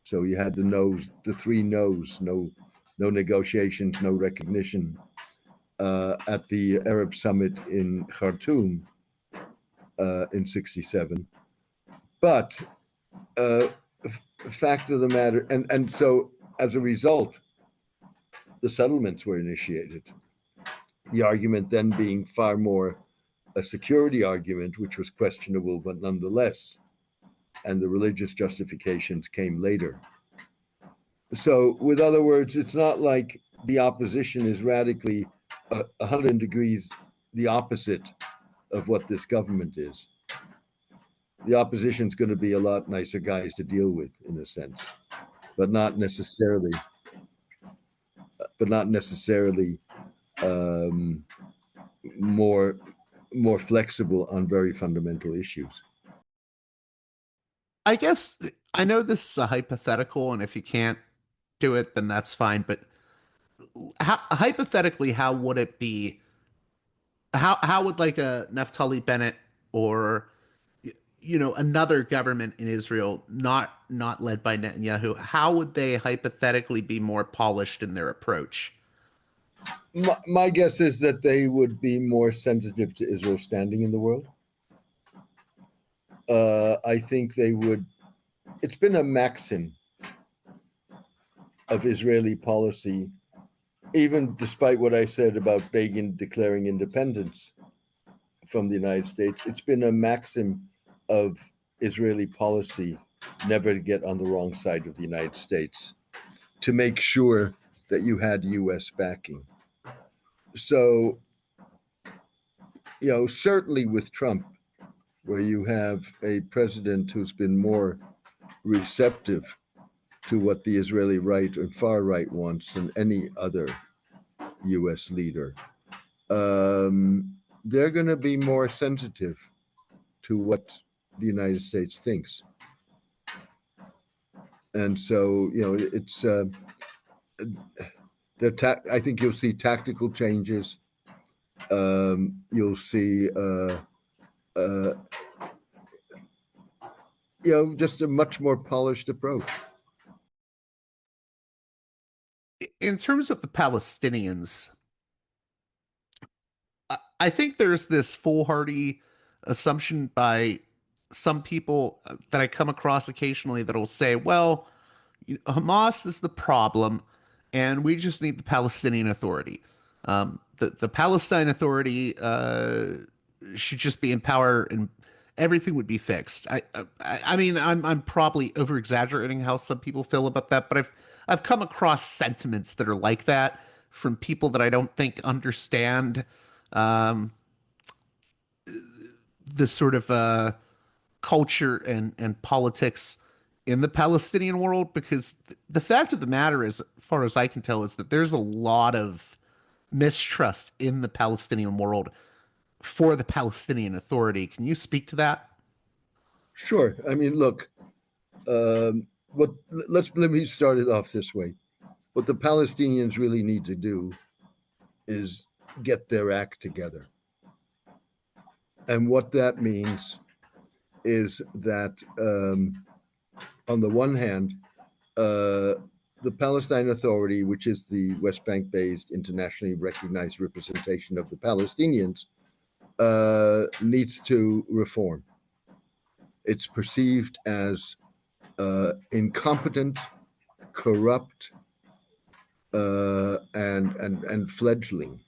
So you had the three no's, no negotiations, no recognition at the Arab summit in Khartoum in 67. But fact of the matter, and so as a result, the settlements were initiated. The argument then being far more a security argument, which was questionable, but nonetheless, and the religious justifications came later. So, with other words, it's not like the opposition is radically 100 degrees the opposite of what this government is. The opposition is going to be a lot nicer guys to deal with, in a sense, but not necessarily more more flexible on very fundamental issues.
I guess I know this is a hypothetical, and if you can't do it, then that's fine. But hypothetically, how would it be? How would like a Naftali Bennett or another government in Israel, not led by Netanyahu, how would they hypothetically be more polished in their approach?
My guess is that they would be more sensitive to Israel's standing in the world. I think they would. It's been a maxim of Israeli policy, even despite what I said about Begin declaring independence from the United States. It's been a maxim of Israeli policy never to get on the wrong side of the United States, to make sure that you had U.S. backing. So, certainly with Trump, where you have a president who's been more receptive to what the Israeli right and far right wants than any other U.S. leader, they're going to be more sensitive to what the United States thinks. And so, it's I think you'll see tactical changes. You'll see, just a much more polished approach.
In terms of the Palestinians, I think there's this foolhardy assumption by some people that I come across occasionally that will say, well, Hamas is the problem, and we just need the Palestinian Authority. The Palestine Authority should just be in power, and everything would be fixed. I mean, I'm probably over exaggerating how some people feel about that, but I've come across sentiments that are like that from people that I don't think understand um, the sort of culture and politics in the Palestinian world, because the fact of the matter is, as far as I can tell, is that there's a lot of mistrust in the Palestinian world for the Palestinian Authority. Can you speak to that?
Sure. I mean, look, what let me start it off this way. What the Palestinians really need to do is get their act together. And what that means is that, on the one hand, the Palestine Authority, which is the West Bank based, internationally recognized representation of the Palestinians, needs to reform. It's perceived as incompetent, corrupt, and fledgling.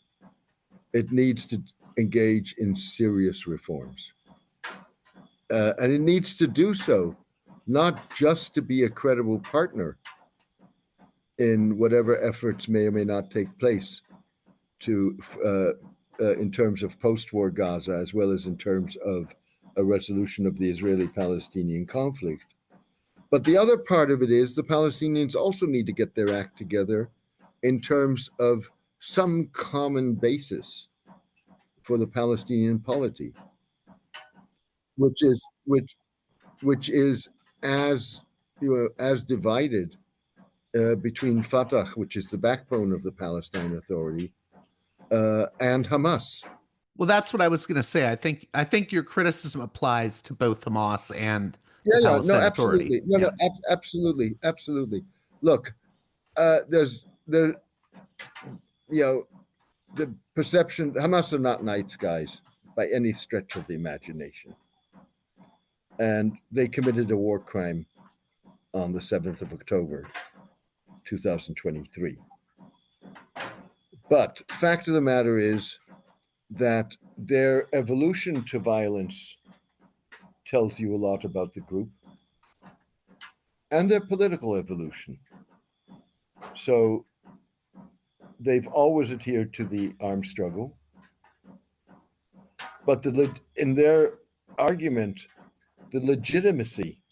It needs to engage in serious reforms. And it needs to do so not just to be a credible partner in whatever efforts may or may not take place to in terms of post-war Gaza, as well as in terms of a resolution of the Israeli-Palestinian conflict. But the other part of it is the Palestinians also need to get their act together in terms of some common basis for the Palestinian polity, which is as as divided between Fatah, which is the backbone of the Palestine Authority, and Hamas.
Well, that's what I was going to say. I think your criticism applies to both Hamas and the
Yeah, no,
Palestine Authority.
absolutely,
Yeah.
absolutely. Look, there's there, the perception Hamas are not nice guys by any stretch of the imagination, and they committed a war crime on the 7th of October, 2023. But fact of the matter is that their evolution to violence tells you a lot about the group and their political evolution. So they've always adhered to the armed struggle, but in their argument, the legitimacy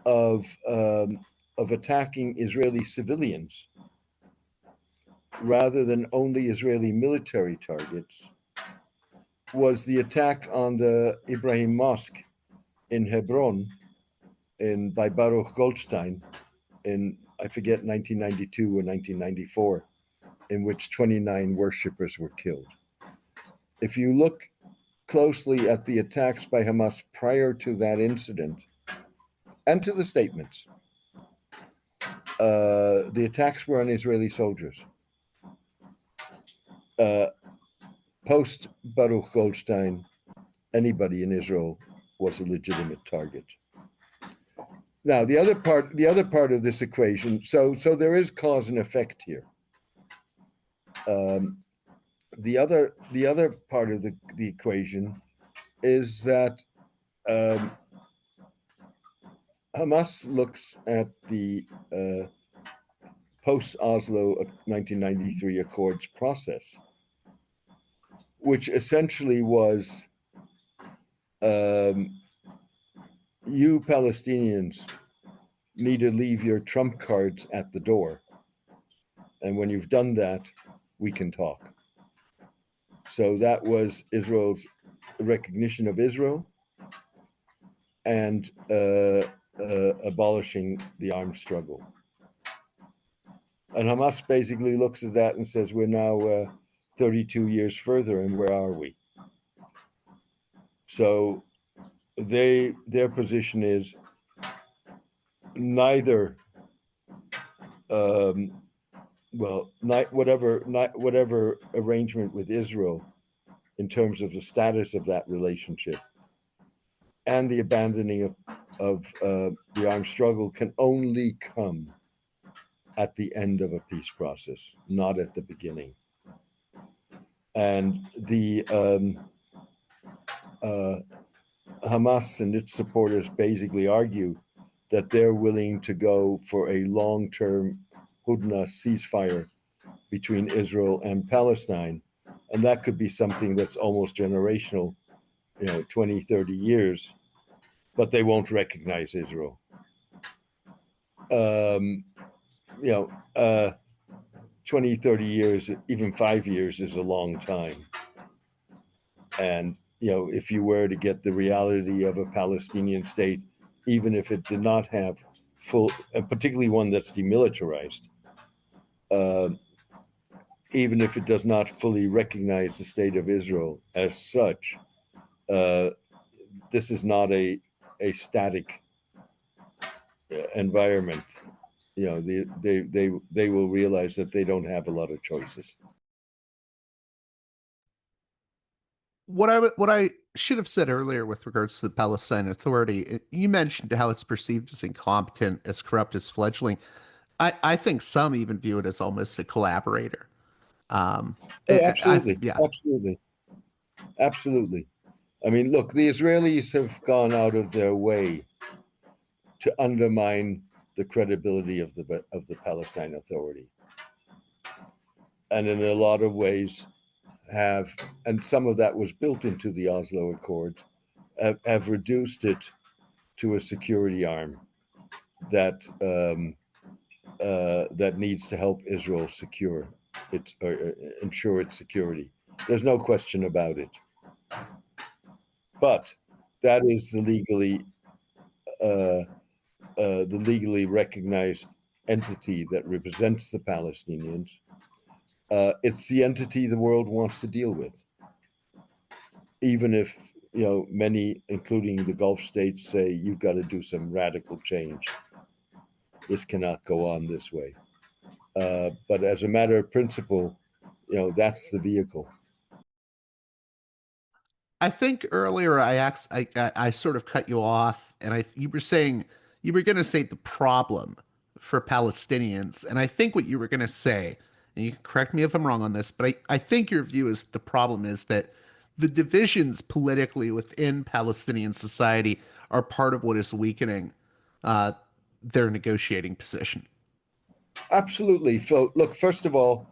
of attacking Israeli civilians rather than only Israeli military targets, was the attack on the Ibrahim Mosque in Hebron by Baruch Goldstein in, I forget, 1992 or 1994, in which 29 worshippers were killed. If you look closely at the attacks by Hamas prior to that incident and to the statements, the attacks were on Israeli soldiers. Post Baruch Goldstein, anybody in Israel was a legitimate target. Now, the other part of this equation, so there is cause and effect here. The other part of the equation is that Hamas looks at the post-Oslo 1993 Accords process, which essentially was you Palestinians need to leave your trump cards at the door. And when you've done that, we can talk. So that was Israel's recognition of Israel and abolishing the armed struggle. And Hamas basically looks at that and says, we're now 32 years further, and where are we? So their position is neither, whatever arrangement with Israel in terms of the status of that relationship and the abandoning of the armed struggle can only come at the end of a peace process, not at the beginning. And the Hamas and its supporters basically argue that they're willing to go for a long-term Hudna ceasefire between Israel and Palestine. And that could be something that's almost generational, 20, 30 years, but they won't recognize Israel. 20, 30 years, even 5 years is a long time. And, if you were to get the reality of a Palestinian state, even if it did not have full, particularly one that's demilitarized, even if it does not fully recognize the state of Israel as such, this is not a static environment. They will realize that they don't have a lot of choices.
What I should have said earlier with regards to the Palestine Authority, you mentioned how it's perceived as incompetent, as corrupt as fledgling. I think some even view it as almost a collaborator.
Oh, absolutely,
Yeah.
absolutely. I mean, look, the Israelis have gone out of their way to undermine the credibility of the Palestine Authority, and in a lot of ways and some of that was built into the Oslo Accords, have reduced it to a security arm that that needs to help Israel secure its ensure its security. There's no question about it. But that is the legally recognized entity that represents the Palestinians. It's the entity the world wants to deal with, even if many, including the Gulf states, say you've got to do some radical change. This cannot go on this way. But as a matter of principle, that's the vehicle.
I think earlier I sort of cut you off, and you were saying you were going to say the problem for Palestinians, and I think what you were going to say, and you can correct me if I'm wrong on this, but I think your view is the problem is that the divisions politically within Palestinian society are part of what is weakening uh, their negotiating position.
Absolutely. So, look, first of all,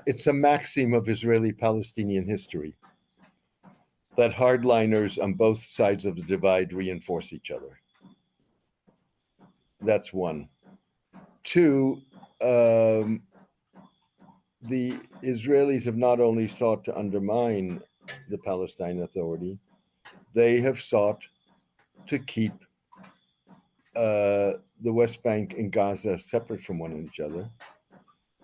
it's a maxim of Israeli-Palestinian history that hardliners on both sides of the divide reinforce each other. That's one. Two, the Israelis have not only sought to undermine the Palestine Authority, they have sought to keep the West Bank and Gaza separate from one another,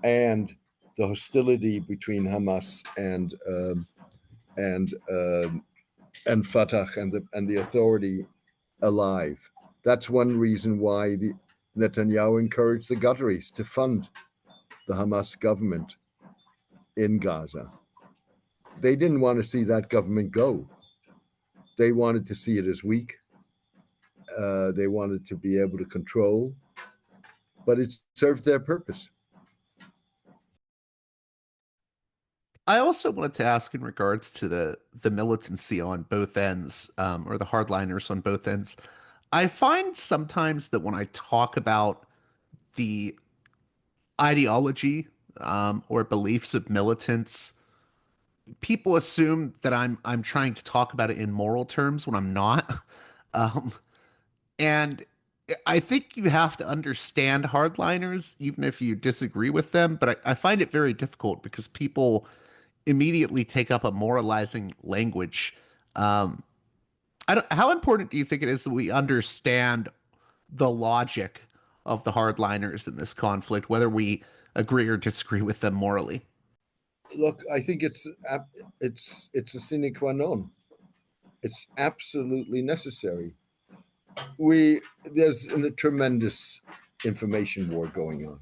and the hostility between Hamas and Fatah and the authority alive. That's one reason why the Netanyahu encouraged the Qataris to fund the Hamas government in Gaza. They didn't want to see that government go. They wanted to see it as weak. They wanted to be able to control, but it served their purpose.
I also wanted to ask in regards to the militancy on both ends, or the hardliners on both ends. I find sometimes that when I talk about the ideology, or beliefs of militants, people assume that I'm trying to talk about it in moral terms when I'm not. Um, and I think you have to understand hardliners, even if you disagree with them. But I find it very difficult because people immediately take up a moralizing language. Um, how important do you think it is that we understand the logic of the hardliners in this conflict, whether we agree or disagree with them morally?
Look, I think it's a sine qua non. It's absolutely necessary. There's a tremendous information war going on,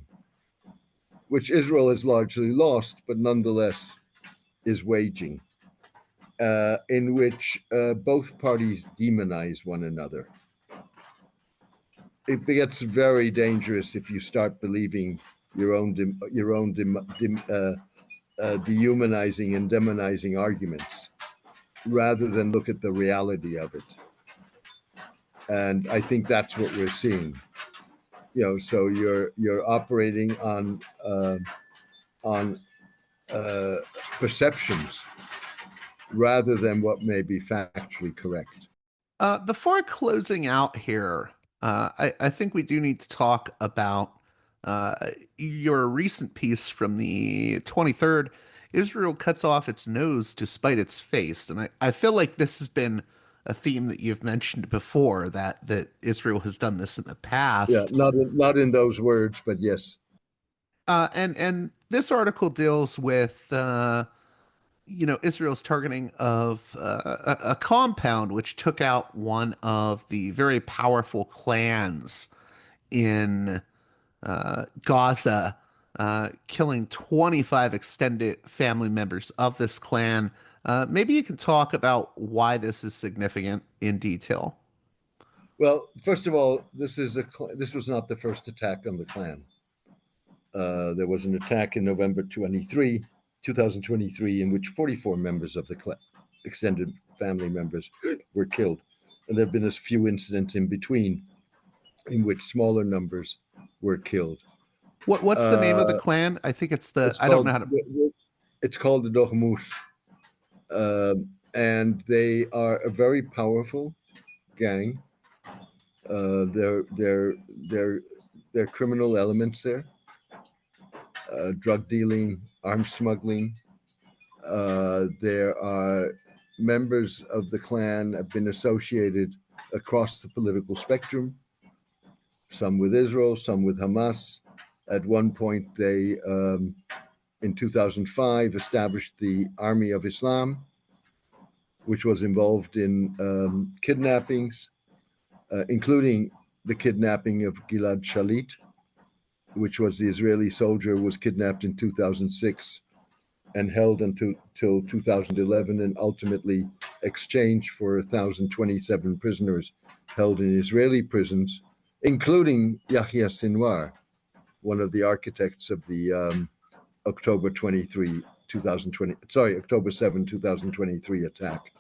which Israel has largely lost, but nonetheless is waging, in which both parties demonize one another. It gets very dangerous if you start believing your own dehumanizing and demonizing arguments, rather than look at the reality of it. And I think that's what we're seeing. So you're operating on perceptions rather than what may be factually correct.
Before closing out here, I think we do need to talk about uh, your recent piece from the 23rd. Israel cuts off its nose to spite its face. And I feel like this has been a theme that you've mentioned before, that Israel has done this in the
Yeah,
past.
not in those words, but yes.
And this article deals with Israel's targeting of a compound which took out one of the very powerful clans in Gaza, killing 25 extended family members of this clan. Maybe you can talk about why this is significant in detail.
Well, first of all, this was not the first attack on the clan. There was an attack in November 2023, in which 44 members of the extended family members were killed. And there have been a few incidents in between in which smaller numbers were killed.
What's the name of the
Uh,
clan? I think it's
it's
I don't know
called
how to.
it's called the Doghmush, and they are a very powerful gang. They're criminal elements there, drug dealing, arms smuggling. There are members of the clan have been associated across the political spectrum, some with Israel, some with Hamas. At one point, they, in 2005, established the Army of Islam, which was involved in kidnappings, including the kidnapping of Gilad Shalit, which was the Israeli soldier who was kidnapped in 2006 and held until 2011, and ultimately exchanged for 1,027 prisoners held in Israeli prisons, including Yahya Sinwar, one of the architects of the October 7, 2023 attack,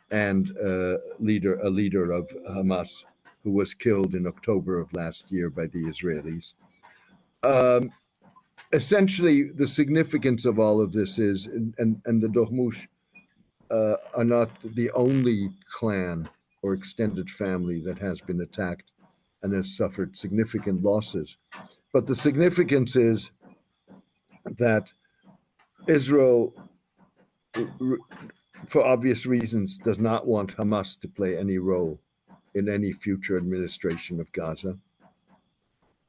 and a leader of Hamas who was killed in October of last year by the Israelis. Essentially, the significance of all of this is, and the Doghmush are not the only clan or extended family that has been attacked and has suffered significant losses. But the significance is that Israel, for obvious reasons, does not want Hamas to play any role in any future administration of Gaza.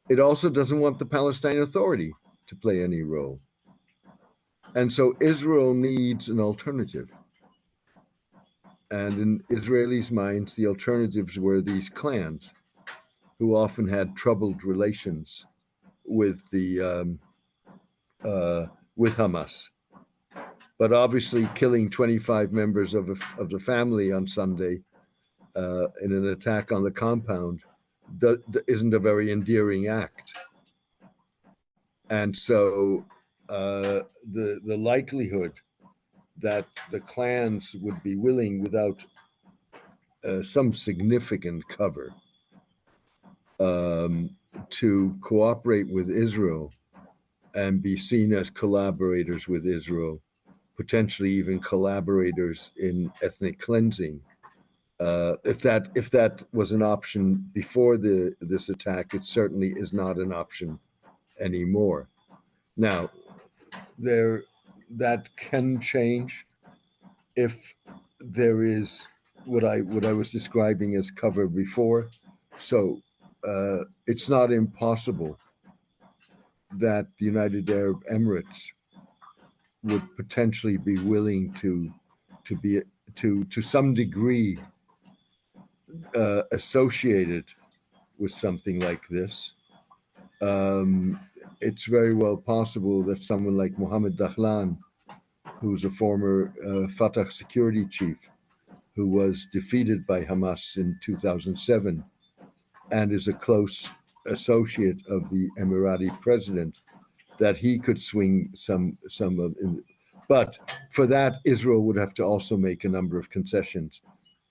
It also doesn't want the Palestine Authority to play any role. And so Israel needs an alternative. And in Israelis' minds, the alternatives were these clans who often had troubled relations with with Hamas. But obviously, killing 25 members of the family on Sunday in an attack on the compound isn't a very endearing act. And so the likelihood that the clans would be willing, without some significant cover, to cooperate with Israel and be seen as collaborators with Israel, potentially even collaborators in ethnic cleansing. If that was an option before this attack, it certainly is not an option anymore. Now, that can change if there is what I was describing as cover before. So it's not impossible that the United Arab Emirates would potentially be willing to be to some degree associated with something like this. It's very well possible that someone like Mohammed Dahlan, who's a former Fatah security chief, who was defeated by Hamas in 2007 and is a close associate of the Emirati president, that he could swing some of. But for that, Israel would have to also make a number of concessions,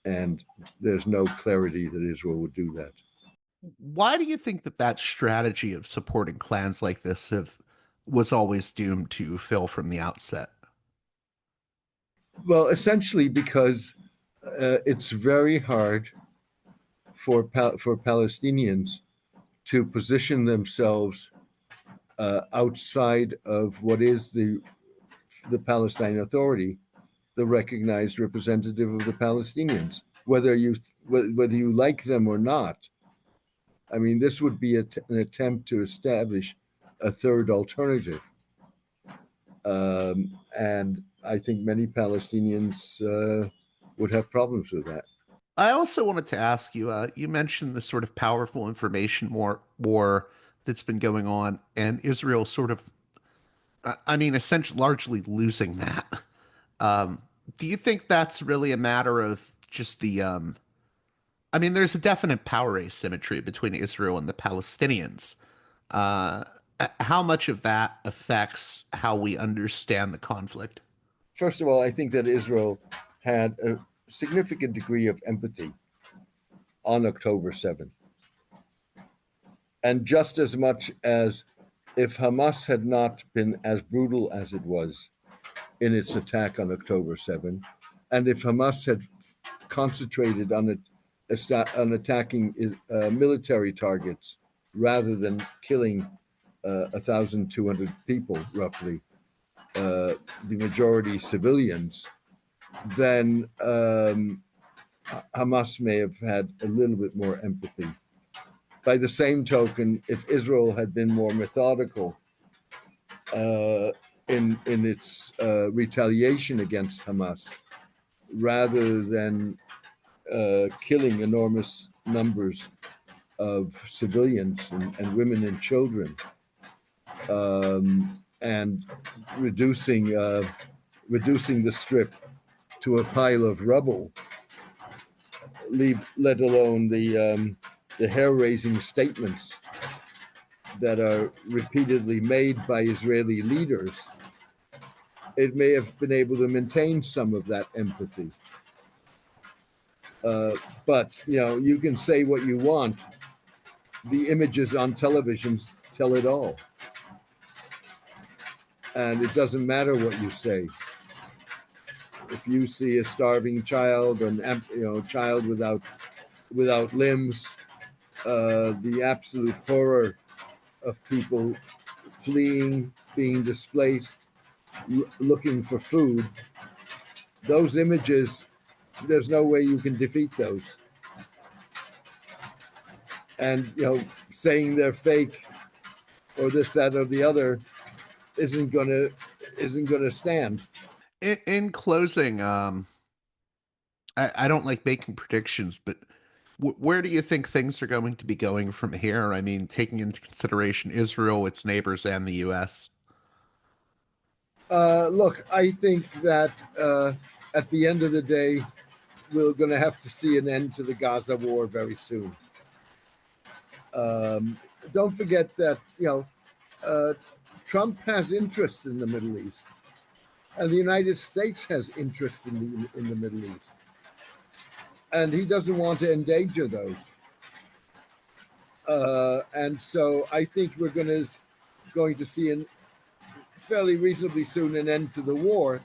and there's no clarity that Israel would do that.
Why do you think that strategy of supporting clans like this was always doomed to fail from the outset?
Well, essentially because it's very hard for Palestinians to position themselves outside of what is the Palestine Authority, the recognized representative of the Palestinians, whether you like them or not. I mean, this would be an attempt to establish a third alternative. And I think many Palestinians would have problems with that.
I also wanted to ask you, you mentioned the sort of powerful information war that's been going on, and Israel sort of, I mean, essentially largely losing that. Um, do you think that's really a matter of just I mean, there's a definite power asymmetry between Israel and the Palestinians. Uh, how much of that affects how we understand the conflict?
First of all, I think that Israel had a significant degree of empathy on October 7th. And just as much as if Hamas had not been as brutal as it was in its attack on October 7th, and if Hamas had concentrated on attacking military targets rather than killing 1,200 people, roughly, the majority civilians, then Hamas may have had a little bit more empathy. By the same token, if Israel had been more methodical in its retaliation against Hamas, rather than killing enormous numbers of civilians and women and children, and reducing the strip to a pile of rubble, let alone the hair-raising statements that are repeatedly made by Israeli leaders, it may have been able to maintain some of that empathy. But you can say what you want. The images on television tell it all, and it doesn't matter what you say. If you see a starving child, child without limbs, the absolute horror of people fleeing, being displaced, looking for food, those images, there's no way you can defeat those. And saying they're fake or this, that, or the other isn't gonna stand.
In closing, I don't like making predictions, but where do you think things are going to be going from here? I mean, taking into consideration Israel, its neighbors, and the U.S.
Look, I think that at the end of the day, we're going to have to see an end to the Gaza war very soon. Don't forget that Trump has interests in the Middle East, and the United States has interests in the Middle East, and he doesn't want to endanger those. And so I think we're going to see fairly reasonably soon an end to the war.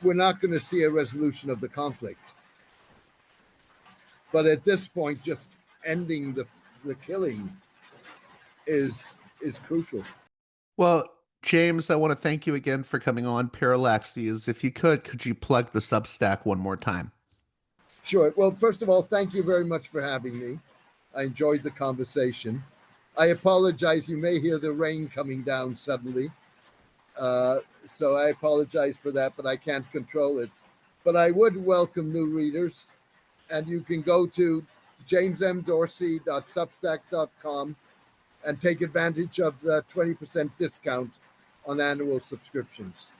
We're not going to see a resolution of the conflict, but at this point, just ending the killing is crucial.
Well, James, I want to thank you again for coming on Parallax Views. If you could you plug the Substack one more time?
Sure. Well, first of all, thank you very much for having me. I enjoyed the conversation. I apologize. You may hear the rain coming down suddenly. So I apologize for that, but I can't control it. But I would welcome new readers, and you can go to jamesmdorsey.substack.com and take advantage of the 20% discount on annual subscriptions.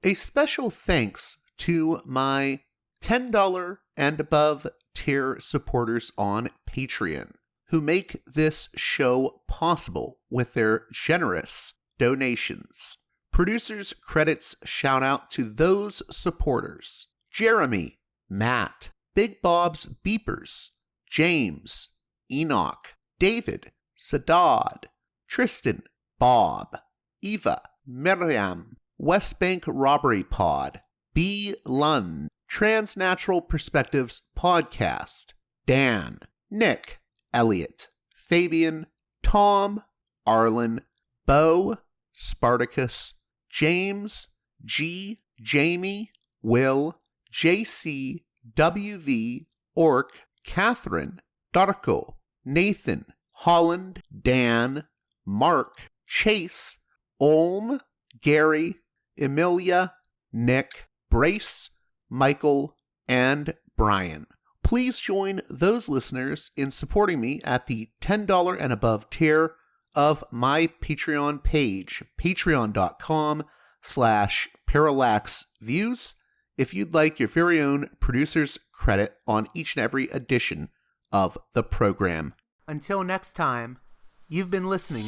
A special thanks to my $10 and above tier supporters on Patreon, who make this show possible with their generous donations. Producers' credits shout out to those supporters: Jeremy, Matt, Big Bob's Beepers, James, Enoch, David, Sadad, Tristan, Bob, Eva, Miriam, West Bank Robbery Pod, B. Lund, Transnatural Perspectives Podcast, Dan, Nick, Elliot, Fabian, Tom, Arlen, Bo, Spartacus, James, G, Jamie, Will, JC, WV, Orc, Catherine, Darko, Nathan, Holland, Dan, Mark, Chase, Olm, Gary, Emilia, Nick, Brace, Michael, and Brian. Please join those listeners in supporting me at the $10 and above tier of my Patreon page, patreon.com/parallaxviews, if you'd like your very own producer's credit on each and every edition of the program. Until next time, you've been listening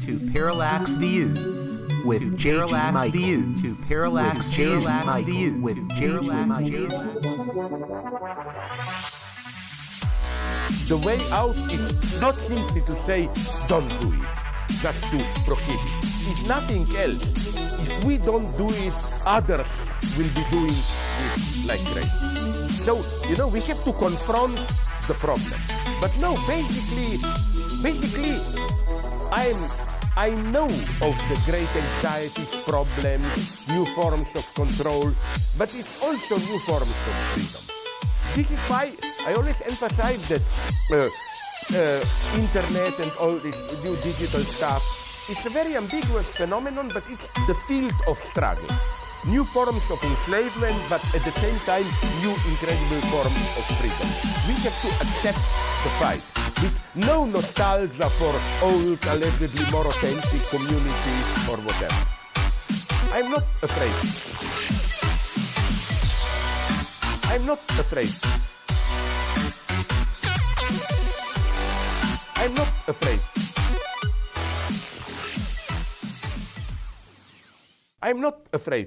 to Parallax Views with Parallax Views to Parallax Views with Parallax Views.
The way out is not simply to say, don't do it, just to prohibit. It's nothing else. If we don't do it, others will be doing it like crazy. So, we have to confront the problem. But no, basically, I know of the great anxieties, problems, new forms of control, but it's also new forms of freedom. This is why I always emphasize that internet and all this new digital stuff, it's a very ambiguous phenomenon, but it's the field of struggle. New forms of enslavement, but at the same time, new incredible forms of freedom. We have to accept the fight with no nostalgia for old, allegedly more authentic communities or whatever. I'm not afraid. I'm not afraid. I'm not afraid. I'm not afraid.